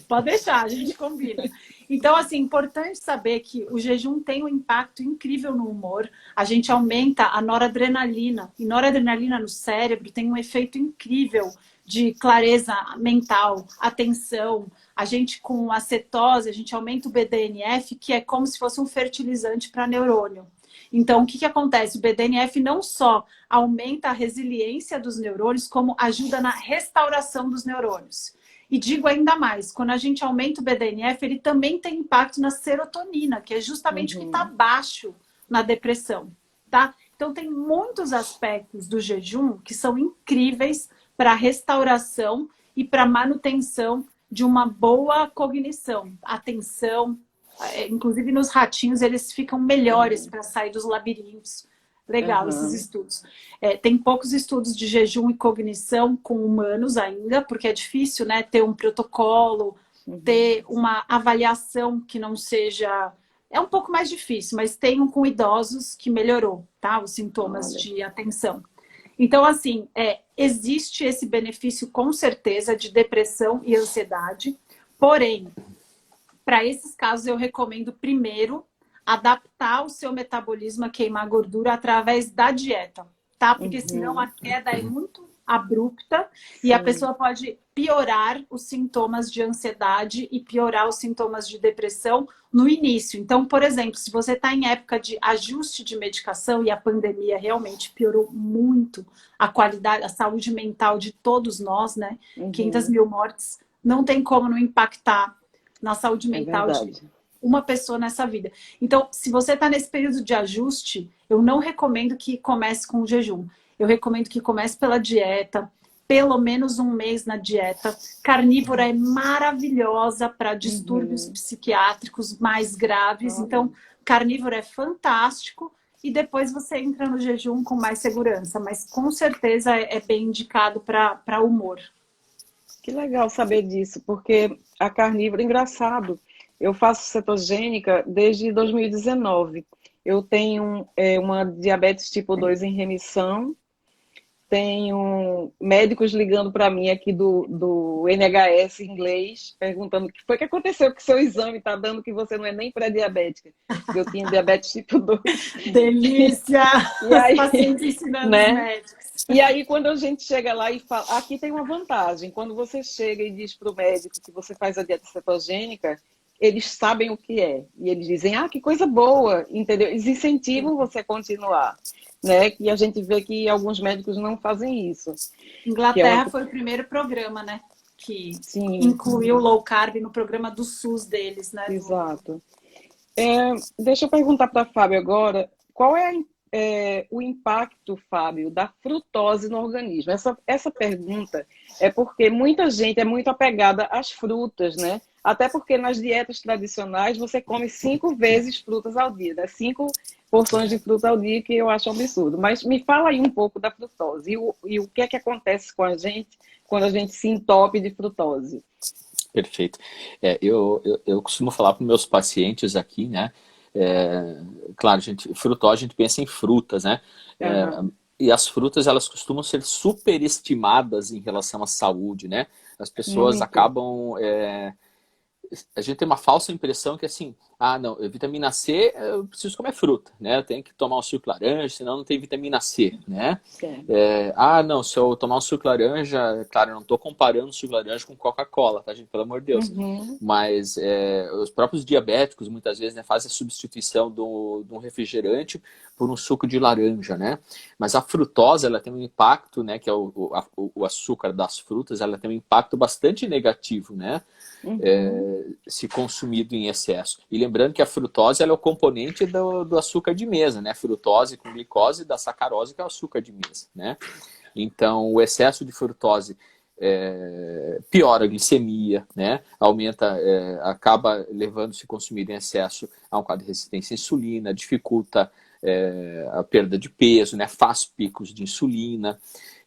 Pode deixar, a gente combina. Então, assim, importante saber que o jejum tem um impacto incrível no humor. A gente aumenta a noradrenalina. E noradrenalina no cérebro tem um efeito incrível de clareza mental, atenção. A gente, com a cetose, a gente aumenta o BDNF, que é como se fosse um fertilizante para neurônio. Então, o que acontece? O BDNF não só aumenta a resiliência dos neurônios, como ajuda na restauração dos neurônios. E digo ainda mais, quando a gente aumenta o BDNF, ele também tem impacto na serotonina, que é justamente o que está baixo na depressão, tá? Então, tem muitos aspectos do jejum que são incríveis para a restauração e para a manutenção de uma boa cognição, atenção. Inclusive, nos ratinhos, eles ficam melhores para sair dos labirintos. Legal, esses estudos. Tem poucos estudos de jejum e cognição com humanos ainda, porque é difícil, né, ter um protocolo, ter uma avaliação que não seja... É um pouco mais difícil, mas tem um com idosos que melhorou, tá? Os sintomas de atenção. Então, assim, existe esse benefício com certeza de depressão e ansiedade, porém, para esses casos eu recomendo primeiro adaptar o seu metabolismo a queimar gordura através da dieta, tá? Porque senão a queda é muito abrupta e a pessoa pode piorar os sintomas de ansiedade e piorar os sintomas de depressão no início. Então, por exemplo, se você está em época de ajuste de medicação e a pandemia realmente piorou muito a qualidade, a saúde mental de todos nós, né? 500 mil mortes, não tem como não impactar na saúde mental de uma pessoa nessa vida. Então, se você está nesse período de ajuste, eu não recomendo que comece com o jejum. Eu recomendo que comece pela dieta, pelo menos um mês na dieta. Carnívora é maravilhosa para distúrbios psiquiátricos mais graves. Então, carnívoro é fantástico. E depois você entra no jejum com mais segurança. Mas com certeza é bem indicado para humor. Que legal saber disso, porque a carnívora, engraçado, eu faço cetogênica desde 2019. Eu tenho uma diabetes tipo 2 em remissão, tenho médicos ligando para mim aqui do NHS inglês, perguntando o que foi que aconteceu que seu exame está dando que você não é nem pré-diabética. Eu tinha diabetes tipo 2. Delícia! E aí, os pacientes ensinando né? os médicos. E aí, quando a gente chega lá e fala... Aqui tem uma vantagem. Quando você chega e diz para o médico que você faz a dieta cetogênica, eles sabem o que é. E eles dizem, que coisa boa, entendeu? Eles incentivam você a continuar. Né? E a gente vê que alguns médicos não fazem isso. Inglaterra foi o primeiro programa, né? que Sim, incluiu o low carb no programa do SUS deles, né? exato. Deixa eu perguntar para a Fábio agora, qual é o impacto, Fábio, da frutose no organismo? Essa pergunta é porque muita gente é muito apegada às frutas, né? Até porque nas dietas tradicionais você come 5 vezes frutas ao dia, né? 5 porções de fruta ao dia, que eu acho um absurdo. Mas me fala aí um pouco da frutose e o que é que acontece com a gente quando a gente se entope de frutose. Perfeito. Eu costumo falar para os meus pacientes aqui, né? Claro, frutose, a gente pensa em frutas, né? Aham. E as frutas, elas costumam ser superestimadas em relação à saúde, né? As pessoas Muito. acabam... a gente tem uma falsa impressão que assim, não, vitamina C, eu preciso comer fruta, né? Eu tenho que tomar um suco laranja, senão não tem vitamina C, né? Certo. Não, se eu tomar um suco laranja, claro, eu não estou comparando suco laranja com Coca-Cola, tá, gente? Pelo amor de Deus. Uhum. Mas os próprios diabéticos, muitas vezes, né, fazem a substituição de um refrigerante por um suco de laranja, né? Mas a frutose, ela tem um impacto, né, que é o açúcar das frutas, ela tem um impacto bastante negativo, né? Uhum. Se consumido em excesso. E lembrando que a frutose, ela é o componente do açúcar de mesa, né? Frutose com glicose da sacarose, que é o açúcar de mesa, né? Então, o excesso de frutose piora a glicemia, né? Acaba levando-se consumido em excesso a um quadro de resistência à insulina, dificulta a perda de peso, né? Faz picos de insulina.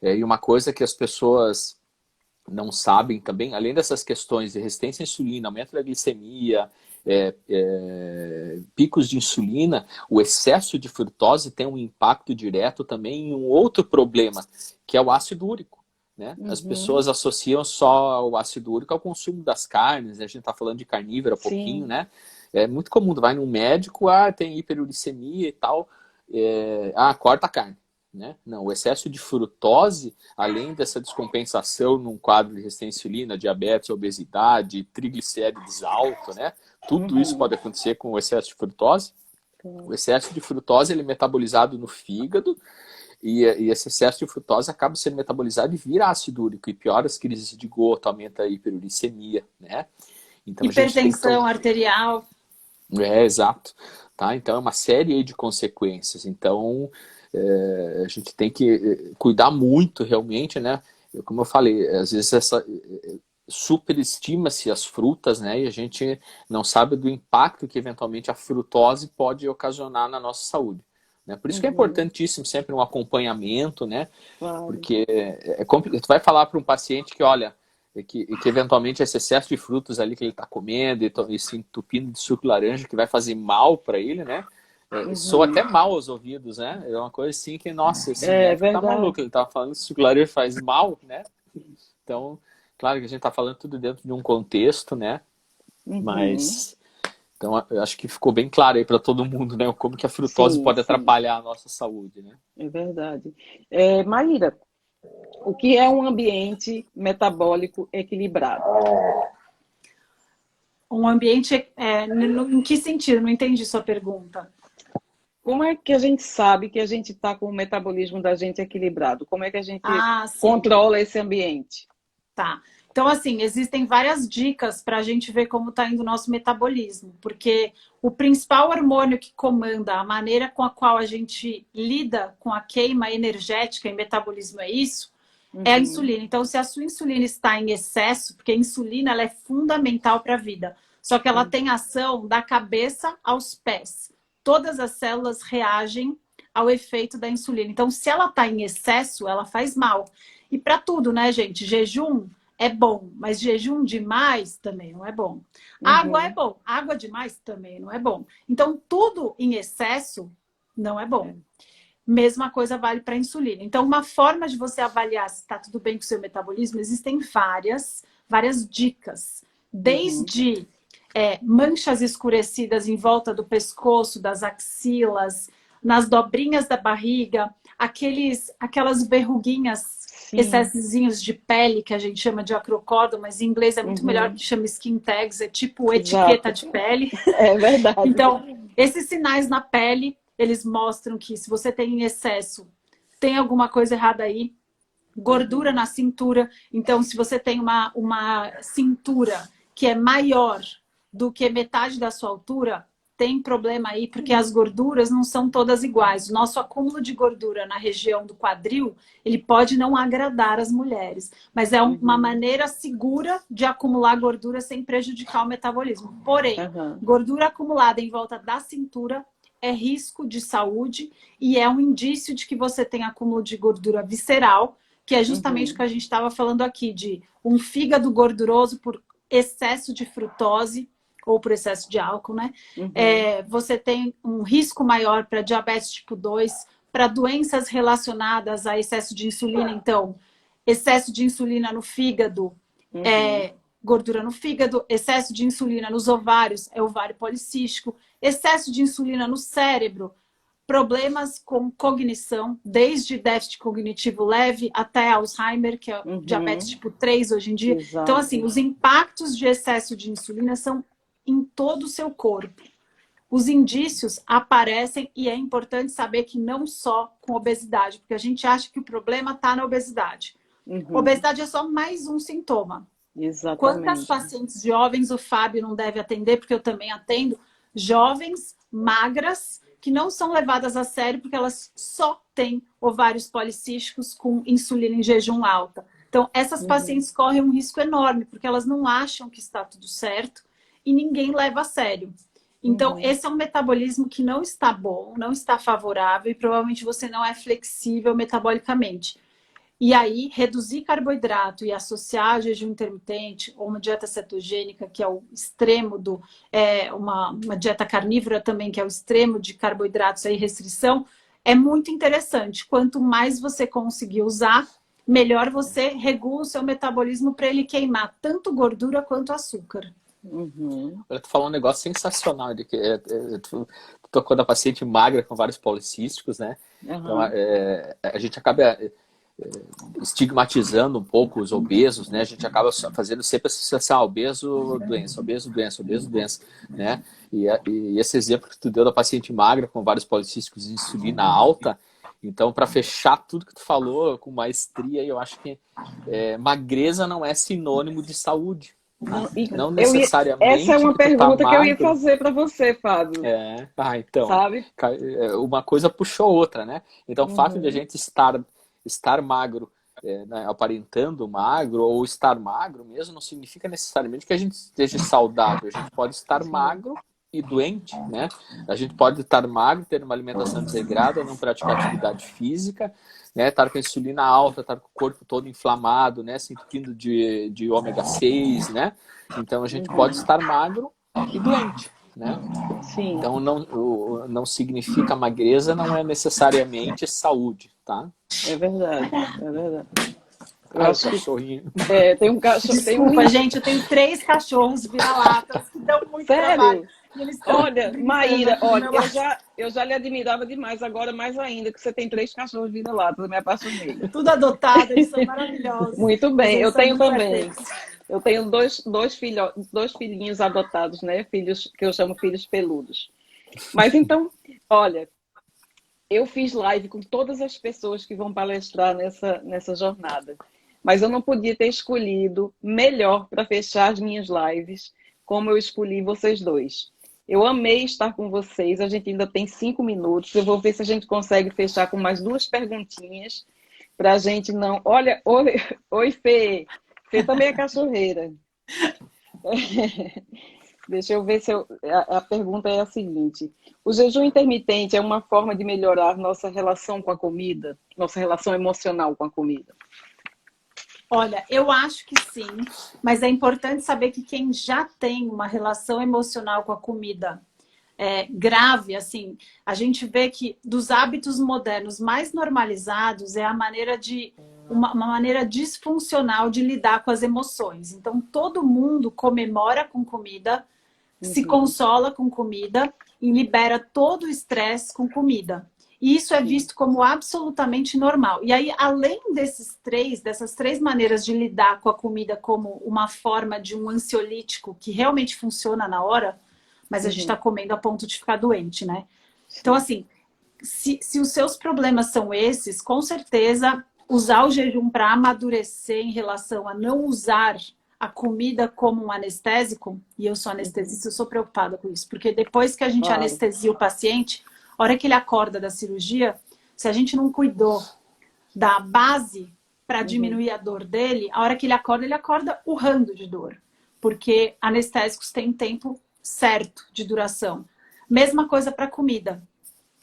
E uma coisa que as pessoas não sabem também, além dessas questões de resistência à insulina, aumento da glicemia, picos de insulina, o excesso de frutose tem um impacto direto também em um outro problema, que é o ácido úrico, né? As Uhum. pessoas associam só o ácido úrico ao consumo das carnes, né? A gente está falando de carnívoro há pouquinho, Sim. né? É muito comum, tu vai num médico, tem hiperuricemia e tal, corta a carne. Né? Não, o excesso de frutose, além dessa descompensação num quadro de resistência à insulina, diabetes, obesidade, triglicérides alto, né? Tudo isso Uhum. pode acontecer com o excesso de frutose. O Claro. excesso de frutose ele é metabolizado no fígado e esse excesso de frutose acaba sendo metabolizado e vira ácido úrico e piora as crises de gota, aumenta a hiperuricemia, né? Então a gente tem que Hipertensão arterial. exato. Tá? Então é uma série aí de consequências. Então a gente tem que cuidar muito realmente, né? Como eu falei, às vezes superestima-se as frutas, né? E a gente não sabe do impacto que eventualmente a frutose pode ocasionar na nossa saúde. Né? Por isso que é Uhum. importantíssimo sempre um acompanhamento, né? Claro. Porque complicado. Tu vai falar para um paciente que, olha, que eventualmente esse excesso de frutos ali que ele está comendo e se entupindo de suco de laranja que vai fazer mal para ele, né? Soa até Uhum. mal aos ouvidos, né? É uma coisa assim que, nossa, esse É médico tá verdade. maluco, ele tá falando que suco de laranja faz mal, né? Então, claro que a gente tá falando tudo dentro de um contexto, né? Uhum. Mas, então, eu acho que ficou bem claro aí para todo mundo, né? Como que a frutose Sim, pode sim, atrapalhar a nossa saúde, né? é verdade. Maíra, o que é um ambiente metabólico equilibrado? Um ambiente, em que sentido? Não entendi sua pergunta. Como é que a gente sabe que a gente está com o metabolismo da gente equilibrado? Como é que a gente Ah, sim, controla esse ambiente? tá. Então, assim, existem várias dicas para a gente ver como está indo o nosso metabolismo, porque o principal hormônio que comanda a maneira com a qual a gente lida com a queima energética e metabolismo é isso, é a Uhum. insulina. Então, se a sua insulina está em excesso, porque a insulina ela é fundamental para a vida, só que ela Sim. tem ação da cabeça aos pés. Todas as células reagem ao efeito da insulina. Então, se ela está em excesso, ela faz mal. E para tudo, né, gente? Jejum é bom, mas jejum demais também não é bom. Água é Uhum. bom, água demais também não é bom. Então, tudo em excesso não é bom. É. Mesma coisa vale para a insulina. Então, uma forma de você avaliar se está tudo bem com o seu metabolismo, existem várias dicas. Uhum. Desde manchas escurecidas em volta do pescoço, das axilas, nas dobrinhas da barriga, aquelas verruguinhas, Sim. excessozinhos de pele, que a gente chama de acrocórdão, mas em inglês é muito melhor, Uhum. que chama skin tags, é tipo etiqueta Exato. de pele. É verdade. Então, esses sinais na pele, eles mostram que se você tem em excesso, tem alguma coisa errada aí. gordura na cintura. Então, se você tem uma cintura que é maior do que metade da sua altura, tem problema aí, porque as gorduras não são todas iguais. O nosso acúmulo de gordura na região do quadril, ele pode não agradar as mulheres, mas é uma maneira segura de acumular gordura sem prejudicar o metabolismo. Porém, gordura acumulada em volta da cintura é risco de saúde e é um indício de que você tem acúmulo de gordura visceral, que é justamente o que a gente estava falando aqui, de um fígado gorduroso por excesso de frutose, ou por excesso de álcool, né? Você tem um risco maior para diabetes tipo 2, para doenças relacionadas a excesso de insulina. Então, excesso de insulina no fígado, gordura no fígado, excesso de insulina nos ovários, é ovário policístico, excesso de insulina no cérebro, problemas com cognição, desde déficit cognitivo leve até Alzheimer, que é diabetes tipo 3 hoje em dia. Exato. Então, assim, os impactos de excesso de insulina são em todo o seu corpo. Os indícios aparecem e é importante saber que não só com obesidade, porque a gente acha que o problema está na obesidade. Obesidade é só mais um sintoma. Exatamente. Quantas pacientes jovens o Fábio não deve atender, porque eu também atendo, jovens, magras, que não são levadas a sério porque elas só têm ovários policísticos com insulina em jejum alta. Então, essas pacientes correm um risco enorme, porque elas não acham que está tudo certo e ninguém leva a sério. Então, esse é um metabolismo que não está bom, não está favorável e provavelmente você não é flexível metabolicamente. E aí, reduzir carboidrato e associar jejum intermitente ou uma dieta cetogênica, que é o extremo do... uma dieta carnívora também, que é o extremo de carboidratos e restrição, é muito interessante. Quanto mais você conseguir usar, melhor você regula o seu metabolismo para ele queimar tanto gordura quanto açúcar. Eu tô falando um negócio sensacional de que tu tocou da paciente magra com vários policísticos, né? Então, a gente acaba estigmatizando um pouco os obesos, né? A gente acaba fazendo sempre a associação obeso, doença, obeso, doença, obeso, doença, né? E esse exemplo que tu deu da paciente magra com vários policísticos e insulina alta, então, para fechar tudo que tu falou com maestria, eu acho que magreza não é sinônimo de saúde. Não necessariamente. Essa é uma pergunta que eu ia fazer para você, Fábio. Então, sabe? Uma coisa puxou outra, né? Então, o fato de a gente estar magro, né, aparentando magro ou estar magro mesmo, não significa necessariamente que a gente esteja saudável. A gente pode estar magro e doente, né? A gente pode estar magro, ter uma alimentação desregrada, não praticar atividade física, né? Estar com a insulina alta, estar com o corpo todo inflamado, né? Se entupindo de ômega 6, né? Então a gente pode estar magro e doente, né? Sim. Então não significa magreza, não é necessariamente saúde, tá? É verdade, é verdade. Eu acho cachorrinho. Tem um cachorro. Desculpa, gente, eu tenho 3 cachorros vira-latas que dão muito trabalho. Olha, Maíra, eu já lhe admirava demais, agora mais ainda, que você tem 3 cachorros vira-latas, eu me apaixonei. Tudo adotado, eles são maravilhosos. Muito bem, eu tenho também. Eu tenho dois filhinhos adotados, né? Filhos que eu chamo filhos peludos. Mas então, olha, eu fiz live com todas as pessoas que vão palestrar nessa jornada. Mas eu não podia ter escolhido melhor para fechar as minhas lives, como eu escolhi vocês dois. Eu amei estar com vocês, a gente ainda tem 5 minutos. Eu vou ver se a gente consegue fechar com mais 2 perguntinhas, para a gente não... Olha, oi Fê. Fê também é cachorreira. Deixa eu ver se a pergunta é a seguinte. O jejum intermitente é uma forma de melhorar nossa relação com a comida? Nossa relação emocional com a comida? Olha, eu acho que sim, mas é importante saber que quem já tem uma relação emocional com a comida grave, assim, a gente vê que dos hábitos modernos mais normalizados é a maneira uma maneira disfuncional de lidar com as emoções. Então, todo mundo comemora com comida, se consola com comida e libera todo o estresse com comida. E isso é visto como absolutamente normal. E aí, além dessas três maneiras de lidar com a comida como uma forma de um ansiolítico que realmente funciona na hora, mas a gente está comendo a ponto de ficar doente, né? Então, assim, se os seus problemas são esses, com certeza usar o jejum para amadurecer em relação a não usar a comida como um anestésico, e eu sou anestesista, eu sou preocupada com isso, porque depois que a gente Claro. anestesia o paciente, a hora que ele acorda da cirurgia, se a gente não cuidou da base para diminuir a dor dele, a hora que ele acorda urrando de dor, porque anestésicos têm tempo certo de duração. Mesma coisa para comida,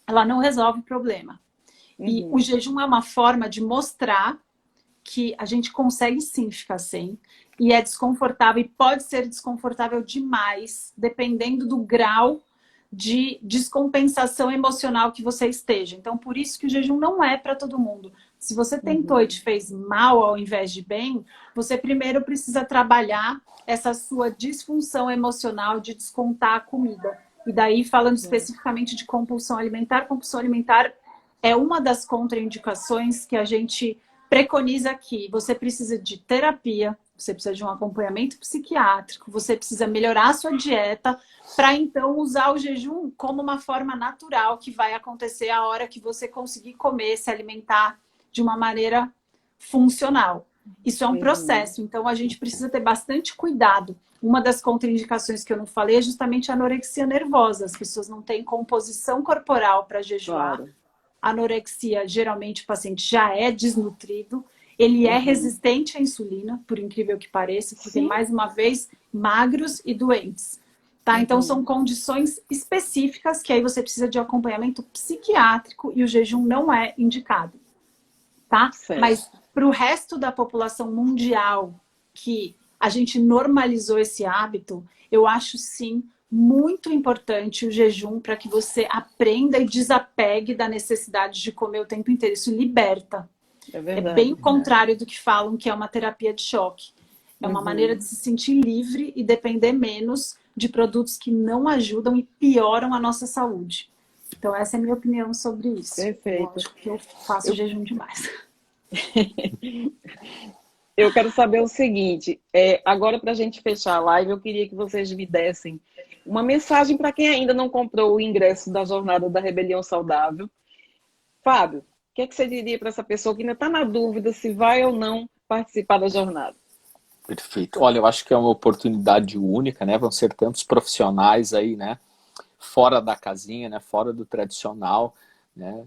ela não resolve o problema. E o jejum é uma forma de mostrar que a gente consegue sim ficar sem, e é desconfortável, e pode ser desconfortável demais, dependendo do grau de descompensação emocional que você esteja. Então, por isso que o jejum não é para todo mundo. Se você tentou e te fez mal ao invés de bem, você primeiro precisa trabalhar essa sua disfunção emocional de descontar a comida. E daí, falando especificamente de compulsão alimentar é uma das contraindicações que a gente preconiza aqui. Você precisa de terapia, você precisa de um acompanhamento psiquiátrico, você precisa melhorar a sua dieta para então usar o jejum como uma forma natural que vai acontecer a hora que você conseguir comer, se alimentar de uma maneira funcional. Isso é um processo, então a gente precisa ter bastante cuidado. Uma das contraindicações que eu não falei é justamente a anorexia nervosa. As pessoas não têm composição corporal para jejuar. Claro. Anorexia, geralmente o paciente já é desnutrido, ele é resistente à insulina, por incrível que pareça, porque, mais uma vez, magros e doentes. Tá? Então, são condições específicas que aí você precisa de um acompanhamento psiquiátrico e o jejum não é indicado. Tá? Mas para o resto da população mundial que a gente normalizou esse hábito, eu acho sim muito importante o jejum para que você aprenda e desapegue da necessidade de comer o tempo inteiro. Isso liberta. É bem o contrário do que falam que é uma terapia de choque. É uma maneira de se sentir livre e depender menos de produtos que não ajudam e pioram a nossa saúde. Então, essa é a minha opinião sobre isso. Perfeito. Eu acho que eu faço jejum demais. Eu quero saber o seguinte, agora para a gente fechar a live, eu queria que vocês me dessem uma mensagem para quem ainda não comprou o ingresso da Jornada da Rebelião Saudável. Fábio, o que é que você diria para essa pessoa que ainda está na dúvida se vai ou não participar da jornada? Perfeito. Olha, eu acho que é uma oportunidade única, né? Vão ser tantos profissionais aí, né? Fora da casinha, né? Fora do tradicional, né?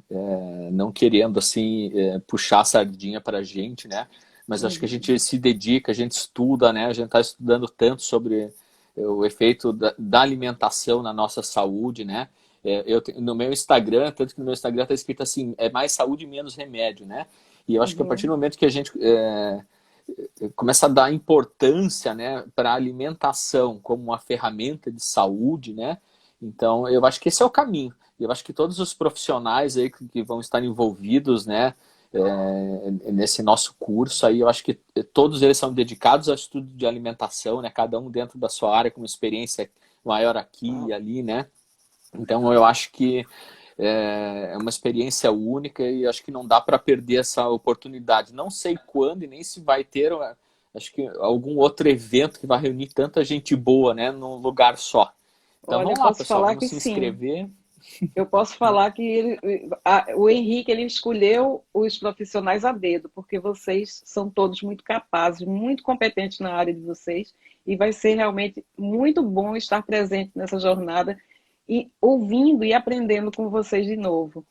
Não querendo, assim, puxar a sardinha para a gente, né? Mas acho que a gente se dedica, a gente estuda, né? A gente está estudando tanto sobre o efeito da alimentação na nossa saúde, né? No meu Instagram, tanto que no meu Instagram está escrito assim, é mais saúde e menos remédio, né? E eu acho que a partir do momento que a gente começa a dar importância, né, para a alimentação como uma ferramenta de saúde, né? Então, eu acho que esse é o caminho. Eu acho que todos os profissionais aí que vão estar envolvidos, né, nesse nosso curso aí, eu acho que todos eles são dedicados ao estudo de alimentação, né? Cada um dentro da sua área com uma experiência maior aqui e ali, né? Então, eu acho que é uma experiência única e acho que não dá para perder essa oportunidade. Não sei quando e nem se vai ter, acho que algum outro evento que vai reunir tanta gente boa, né, num lugar só. Então, vamos lá, pessoal, vamos se inscrever. Eu posso falar que o Henrique ele escolheu os profissionais a dedo, porque vocês são todos muito capazes, muito competentes na área de vocês, e vai ser realmente muito bom estar presente nessa jornada e ouvindo e aprendendo com vocês de novo.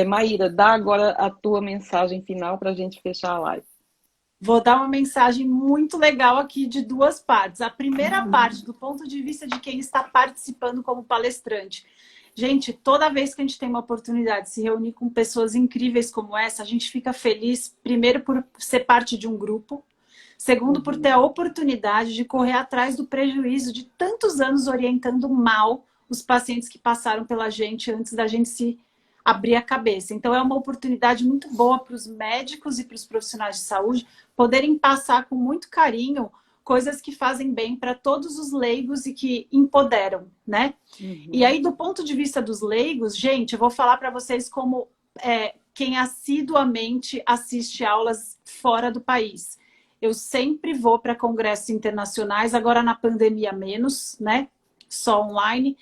Maíra, dá agora a tua mensagem final para a gente fechar a live. Vou dar uma mensagem muito legal aqui de duas partes. A primeira parte, do ponto de vista de quem está participando como palestrante. Gente, toda vez que a gente tem uma oportunidade de se reunir com pessoas incríveis como essa, a gente fica feliz, primeiro, por ser parte de um grupo, segundo, por ter a oportunidade de correr atrás do prejuízo de tantos anos orientando mal os pacientes que passaram pela gente antes da gente se abrir a cabeça. Então, é uma oportunidade muito boa para os médicos e para os profissionais de saúde poderem passar com muito carinho coisas que fazem bem para todos os leigos e que empoderam, né? E aí, do ponto de vista dos leigos, gente, eu vou falar para vocês como quem assiduamente assiste aulas fora do país. Eu sempre vou para congressos internacionais, agora na pandemia menos, né? Só online.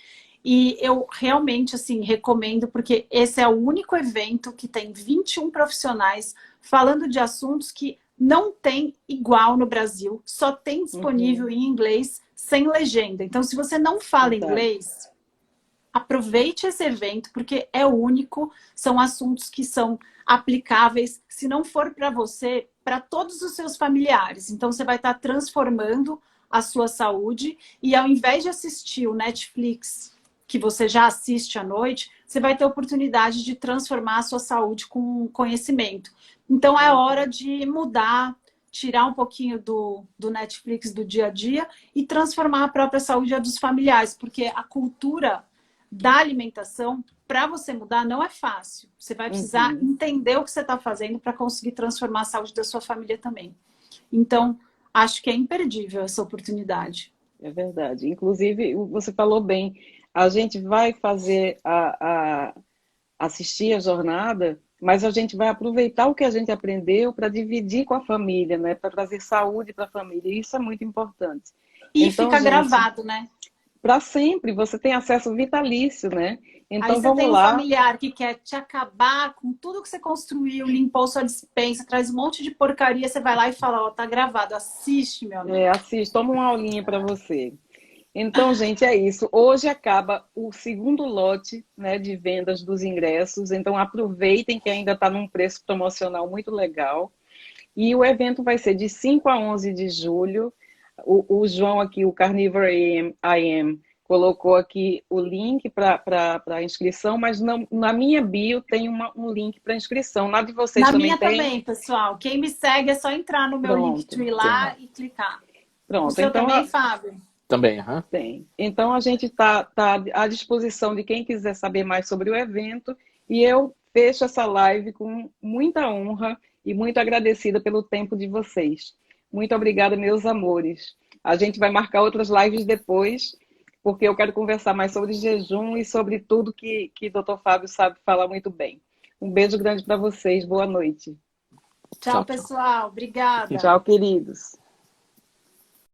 E eu realmente, assim, recomendo, porque esse é o único evento que tem 21 profissionais falando de assuntos que não tem igual no Brasil, só tem disponível em inglês, sem legenda. Então, se você não fala inglês, aproveite esse evento, porque é único, são assuntos que são aplicáveis, se não for para você, para todos os seus familiares. Então, você vai estar transformando a sua saúde e ao invés de assistir o Netflix, que você já assiste à noite, você vai ter a oportunidade de transformar a sua saúde com conhecimento. Então, é hora de mudar, tirar um pouquinho do Netflix do dia a dia e transformar a própria saúde e a dos familiares, porque a cultura da alimentação, para você mudar, não é fácil. Você vai precisar entender o que você está fazendo para conseguir transformar a saúde da sua família também. Então, acho que é imperdível essa oportunidade. É verdade. Inclusive, você falou bem, a gente vai fazer assistir a jornada, mas a gente vai aproveitar o que a gente aprendeu para dividir com a família, né? Para trazer saúde para a família. Isso é muito importante. E então, fica gravado, né? Para sempre, você tem acesso vitalício, né? Então, aí você vamos tem um lá. familiar que quer te acabar com tudo que você construiu, limpou sua despensa, traz um monte de porcaria, você vai lá e fala, ó, tá gravado, assiste, meu amigo. Assiste, toma uma aulinha para você. Então, gente, é isso. Hoje acaba o segundo lote, né, de vendas dos ingressos. Então, aproveitem que ainda está num preço promocional muito legal. E o evento vai ser de 5 a 11 de julho. O João aqui, o Carnivore IM, colocou aqui o link para a inscrição, mas na minha bio tem um link para inscrição. Na de vocês também tem? Na minha também, pessoal. Quem me segue é só entrar no meu Linktree lá e clicar. Pronto. O seu então, também, Fábio? Também, Tem. Então, a gente está à disposição de quem quiser saber mais sobre o evento. E eu fecho essa live com muita honra e muito agradecida pelo tempo de vocês. Muito obrigada, meus amores. A gente vai marcar outras lives depois, porque eu quero conversar mais sobre jejum e sobre tudo que o Dr. Fábio sabe falar muito bem. Um beijo grande para vocês. Boa noite. Tchau, pessoal. Obrigada. Tchau, queridos.